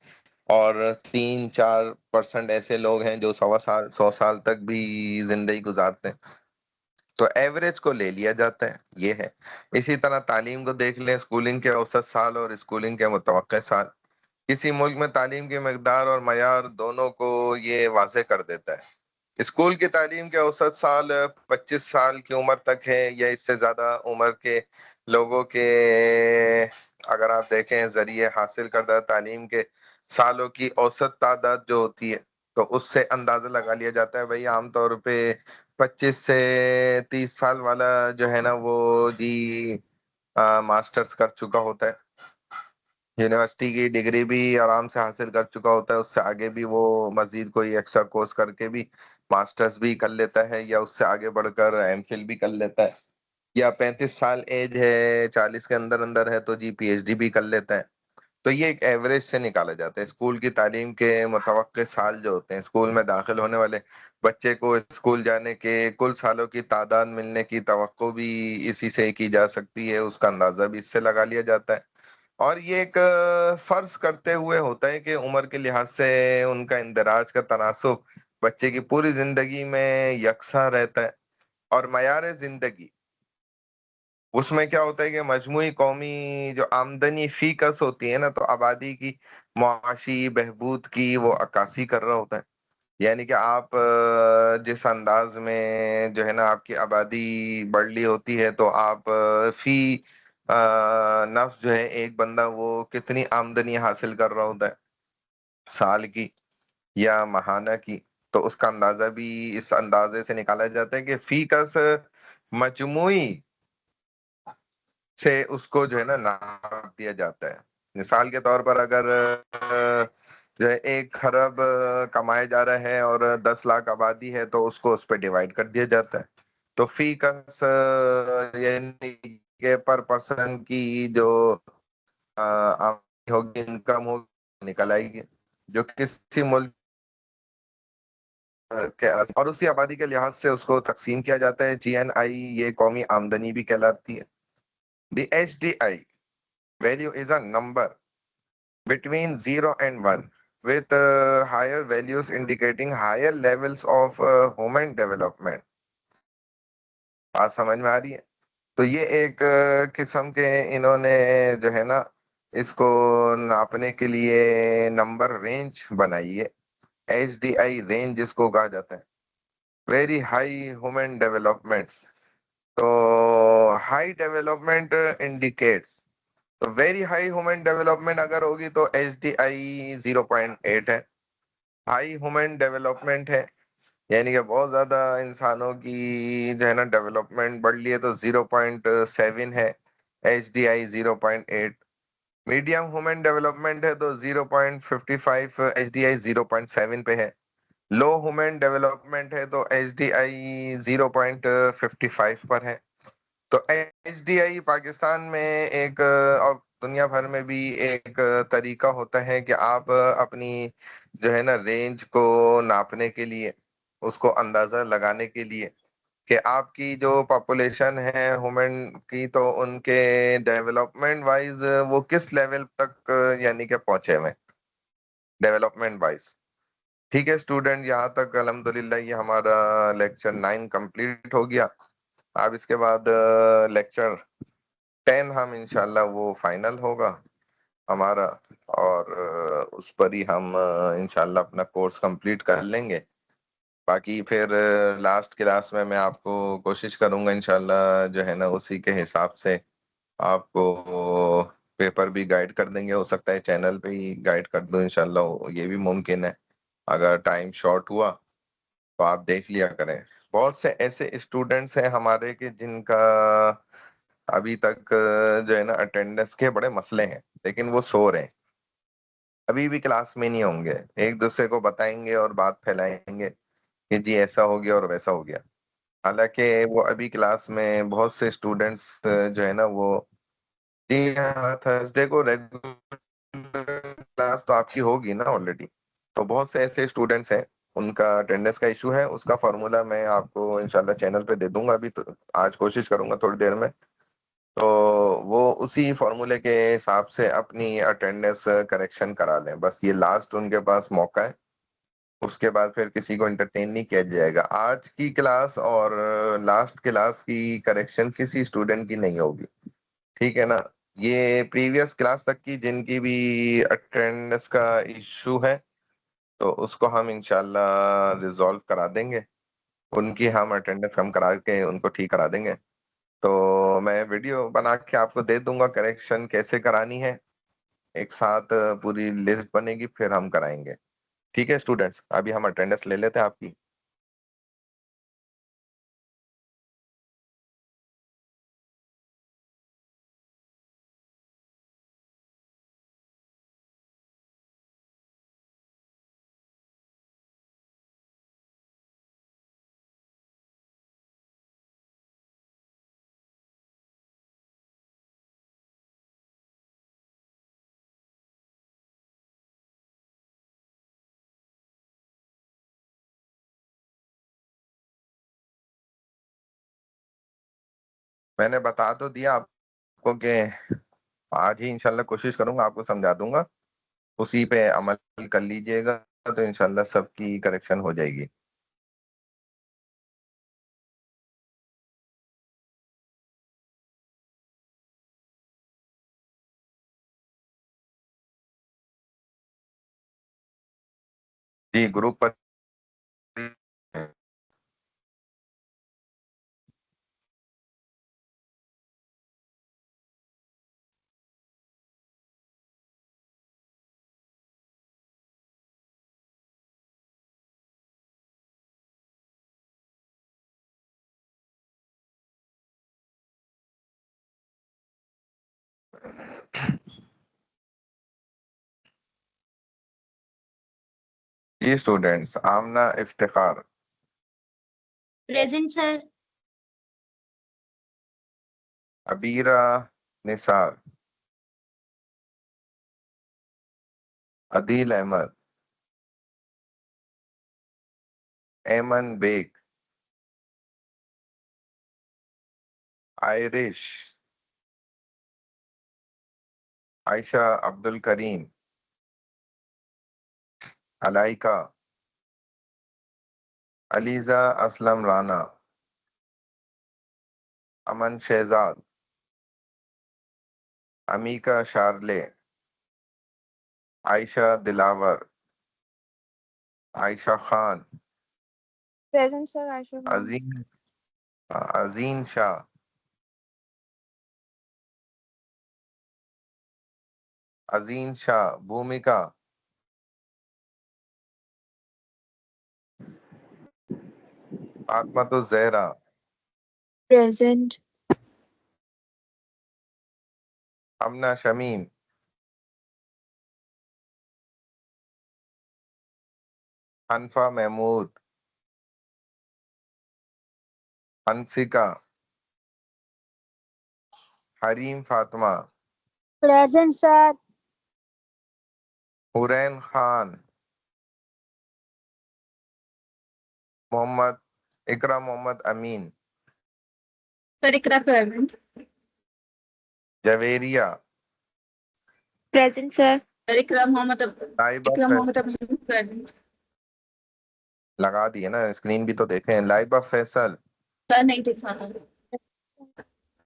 और 3-4% ऐसे लोग हैं जो 1.25 साल 100 साल तक भी जिंदगी गुजारते हैं। तो एवरेज को ले लिया जाता है, ये है। इसी तरह तालीम को देख लें, स्कूलिंग के औसत साल और स्कूलिंग के मुतवक्के साल किसी मुल्क में तालीम की मकदार और मयार दोनों को ये वाज़े कर देता है। स्कूल की तालीम के औसत साल 25 साल की उम्र तक है, या इससे ज्यादा उम्र के लोगों के अगर आप देखें जरिए हासिल करदा तालीम के सालों की औसत तादाद जो होती है, तो उससे अंदाजा लगा लिया जाता है भाई आमतौर पे 25 से 30 साल वाला जो है ना वो जी मास्टर्स कर चुका होता है, यूनिवर्सिटी की डिग्री भी आराम से हासिल कर चुका होता है। उससे आगे भी वो मजीद कोई एक्स्ट्रा कोर्स करके भी मास्टर्स भी कर लेता है, या उससे आगे बढ़कर एमफिल भी कर लेता है। या 35 साल एज है, 40 के अंदर अंदर है, तो जी पीएचडी भी कर लेता है। तो ये एक एवरेज से निकाला जाता है। स्कूल की तालीम के मुतवक्के साल जो होते हैं, स्कूल में दाखिल होने वाले बच्चे को स्कूल जाने के कुल सालों की तादाद मिलने की तवक्को भी इसी से की जा सकती है, उसका अंदाजा भी इससे लगा लिया जाता है। और ये एक फर्ज करते हुए होता है कि उम्र के लिहाज से उनका इंदराज का तनासुब बच्चे की पूरी जिंदगी में यकसा रहता है। और मयार जिंदगी उसमें क्या होता है कि मजमूई कौमी जो आमदनी फी कस होती है ना, तो आबादी की मुआशी बहबूद की वो अक्कासी कर रहा होता है। यानी कि आप जिस अंदाज में जो है ना आपकी आबादी बढ़ रही होती है, तो आप फी नफ्स जो है एक बंदा वो कितनी आमदनी हासिल कर रहा होता है साल की या माहाना की, तो उसका अंदाजा भी इस अंदाजे से निकाला जाता है कि फी कस मजमुई से उसको जो है ना नाप दिया जाता है। मिसाल के तौर पर अगर जो है 1 खरब कमाए जा रहे हैं और 10 लाख आबादी है, तो उसको उस पर डिवाइड कर दिया जाता है। तो फी का यानी कि पर पर्सन की जो आमदनी होगी, इनकम होगी, निकल आएगी, जो किसी मुल्क के और उसी आबादी के लिहाज से उसको तकसीम किया जाता है। जीएनआई ये कौमी आमदनी भी कहलाती है। The HDI value is a number between 0 and 1 with higher values indicating higher levels of human development। बात समझ में आ रही है? तो ये एक किस्म के इन्होंने जो है ना इसको नापने के लिए नंबर रेंज बनाई है। एचडीआई रेंज जिसको कहा जाता है, वेरी हाई ह्यूमन डेवलपमेंट। तो हाई डेवलपमेंट इंडिकेट्स, तो वेरी हाई ह्यूमन डेवलपमेंट अगर होगी तो एच डी आई 0.8 है, हाई ह्यूमन डेवलपमेंट है, यानी कि बहुत ज्यादा इंसानों की जो है ना डेवलपमेंट बढ़ रही है, तो 0.7 है H D I 0.8। Medium human development है तो 0.55, एच डी आई 0.7 पे है। लो ह्यूमन डेवलपमेंट है तो HDI 0.55 पर है। तो HDI पाकिस्तान में एक और दुनिया भर में भी एक तरीका होता है कि आप अपनी जो है ना रेंज को नापने के लिए, उसको अंदाजा लगाने के लिए कि आपकी जो पॉपुलेशन है ह्यूमन की, तो उनके डेवलपमेंट वाइज वो किस लेवल तक यानी कि पहुंचे हुए डेवलपमेंट वाइज। ठीक है स्टूडेंट, यहाँ तक अल्हम्दुलिल्लाह ये हमारा लेक्चर 9 कंप्लीट हो गया। अब इसके बाद लेक्चर 10 हम इंशाल्लाह वो फाइनल होगा हमारा, और उस पर ही हम इंशाल्लाह अपना कोर्स कंप्लीट कर लेंगे। बाकी फिर लास्ट क्लास में मैं आपको कोशिश करूंगा इंशाल्लाह जो है ना उसी के हिसाब से आपको पेपर भी गाइड कर देंगे। हो सकता है चैनल पे ही गाइड कर दूं इंशाल्लाह, ये भी मुमकिन है। अगर टाइम शॉर्ट हुआ तो आप देख लिया करें। बहुत से ऐसे स्टूडेंट्स हैं हमारे के जिनका अभी तक जो है ना अटेंडेंस के बड़े मसले हैं, लेकिन वो सो रहे हैं, अभी भी क्लास में नहीं होंगे। एक दूसरे को बताएंगे और बात फैलाएंगे कि जी ऐसा हो गया और वैसा हो गया। हालांकि वो अभी क्लास में बहुत से स्टूडेंट्स जो है ना वो, जी हाँ थर्सडे को रेगुलर क्लास तो आपकी होगी ना ऑलरेडी। तो बहुत से ऐसे स्टूडेंट्स हैं उनका अटेंडेंस का इशू है, उसका फार्मूला मैं आपको इंशाल्लाह चैनल पे दे दूंगा। अभी तो आज कोशिश करूंगा थोड़ी देर में, तो वो उसी फार्मूले के हिसाब से अपनी अटेंडेंस करेक्शन करा लें। बस ये लास्ट उनके पास मौका है, उसके बाद फिर किसी को एंटरटेन नहीं किया जाएगा। आज की क्लास और लास्ट क्लास की करेक्शन किसी स्टूडेंट की नहीं होगी, ठीक है ना। ये प्रीवियस क्लास तक की जिनकी भी अटेंडेंस का इशू है तो उसको हम इंशाल्लाह रिजॉल्व करा देंगे, उनकी हम अटेंडेंस कम करा के उनको ठीक करा देंगे। तो मैं वीडियो बना के आपको दे दूंगा करेक्शन कैसे करानी है, एक साथ पूरी लिस्ट बनेगी फिर हम कराएंगे। ठीक है स्टूडेंट्स, अभी हम अटेंडेंस ले लेते हैं आपकी। मैंने बता तो दिया आपको कि आज ही इंशाल्लाह कोशिश करूंगा आपको समझा दूंगा, उसी पे अमल कर लीजिएगा तो इंशाल्लाह सबकी करेक्शन हो जाएगी। जी ग्रुप पर G students, Amna Iftikhar, present sir. Abeera Nisar, Adeel Ahmed, Eman Baig, Irish, Ayesha Abdul Karim, Alaika, Aliza Aslam Rana, Aman Shahzad, Amika Sharley, Ayesha Dilawar, Ayesha Khan, present sir Ayesha Khan. Azeem Azeen Shah, Azeen Shah, Bhumika, Fatma Zahra, present. Amna Shamim, Hanfa Mahmood, Hansika, Hareem Fatima, Present, sir. Hurain Khan, Mohammad Iqra Mohammad Amin, sir Iqra present। Javeria, Present, sir. Sir Iqra Mohammad Laiba present। लगा दिए ना, स्क्रीन भी तो देखें। लाइबा फैसल सर नहीं दिखा था।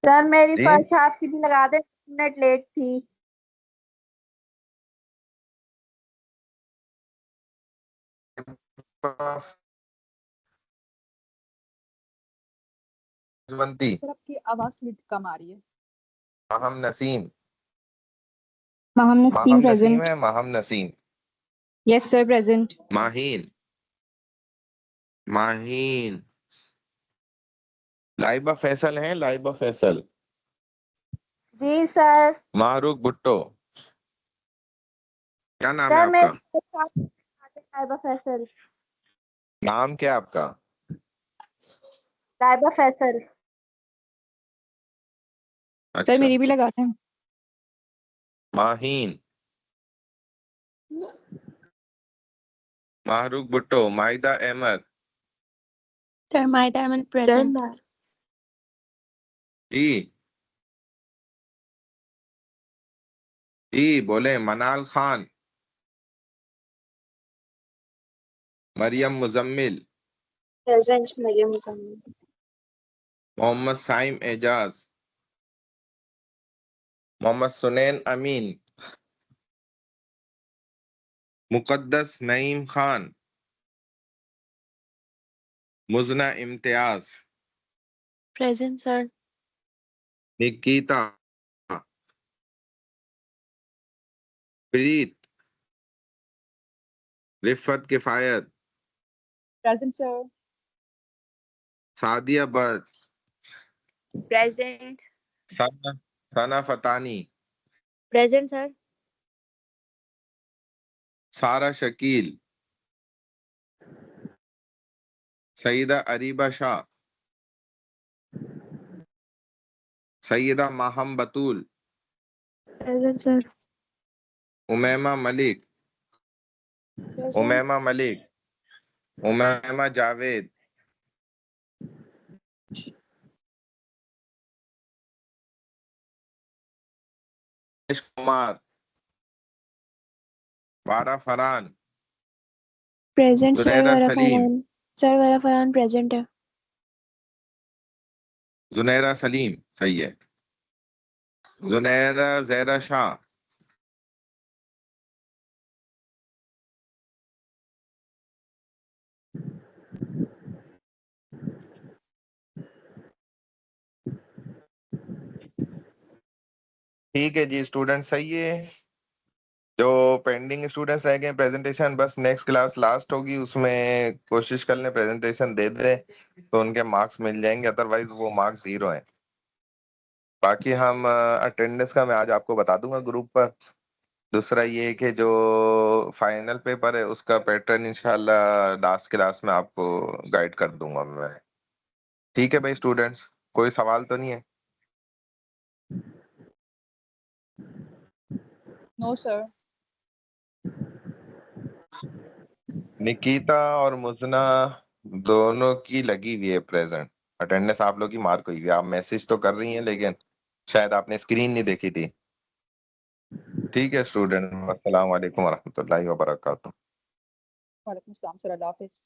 सर मेरी जी, फर्स्ट हाफ की भी लगा दे, मिनट लेट थी। जवंती, सर आपकी आवाज थोड़ी कम आ रही है। माहम नसीम, मोहम्मद माहम नसीम नसीम प्रेजेंट। है, Maham Naseem, yes sir present. Maheen, Maheen, Laiba Faisal है, लाइबा फैसल, जी सर। मारूक भुट्टो, क्या नाम है सर आपका? मेरी फर्स्ट हाफ लाइबा फैसल। नाम क्या है आपका? लाइबा फैसल। सर अच्छा, मेरी भी लगाते हैं। Maheen, Mahrukh Bhutto, माहिदा Ahmad, Sir, my diamond present. जी जी बोले, मनाल Khan, Maryam Muzammil, Present, Mariam Zamil. Mohammad Saim Ejaz, Mohammad Sunain अमीन, मुकद्दस नईम खान, मुजना इम्तियाज, Present, sir. निकिता, प्रीत, रिफत किफायत, present sir. Sadia bird, Present. सना सना फतानी, Present, sir. सारा शकील, सईदा अरीबा शाह, सैयदा माहम बतूल, Present, sir. Umaima Malik, Present. Umaima Malik, Umaima Javed, Kumar, वारा Farhan, Present, sir. Junaira Vara Salim, Farhan. Sir, Vara Farhan present है. जुनैरा सलीम सही है, जुनैरा जहरा शाह, ठीक है जी स्टूडेंट, सही है। जो पेंडिंग स्टूडेंट्स रह गए प्रेजेंटेशन, बस नेक्स्ट क्लास लास्ट होगी, उसमें कोशिश कर लें प्रेजेंटेशन दे दे तो उनके मार्क्स मिल जाएंगे, अदरवाइज वो मार्क्स 0 हैं। बाकी हम अटेंडेंस का मैं आज आपको बता दूंगा ग्रुप पर। दूसरा ये कि जो फाइनल पेपर है उसका पैटर्न इंशाल्लाह लास्ट क्लास में आपको गाइड कर दूंगा मैं। ठीक है भाई स्टूडेंट्स, कोई सवाल तो नहीं है? No sir. निकिता और मुजना दोनों की लगी हुई है प्रेजेंट अटेंडेंस, आप लोग की मार्क हुई हुई है। आप मैसेज तो कर रही हैं लेकिन शायद आपने स्क्रीन नहीं देखी थी। ठीक है स्टूडेंट, अस्सलाम वालेकुम वरहमतुल्लाहि वबरकातुहू। वालेकुम सलाम सर, अल्लाह हाफिज।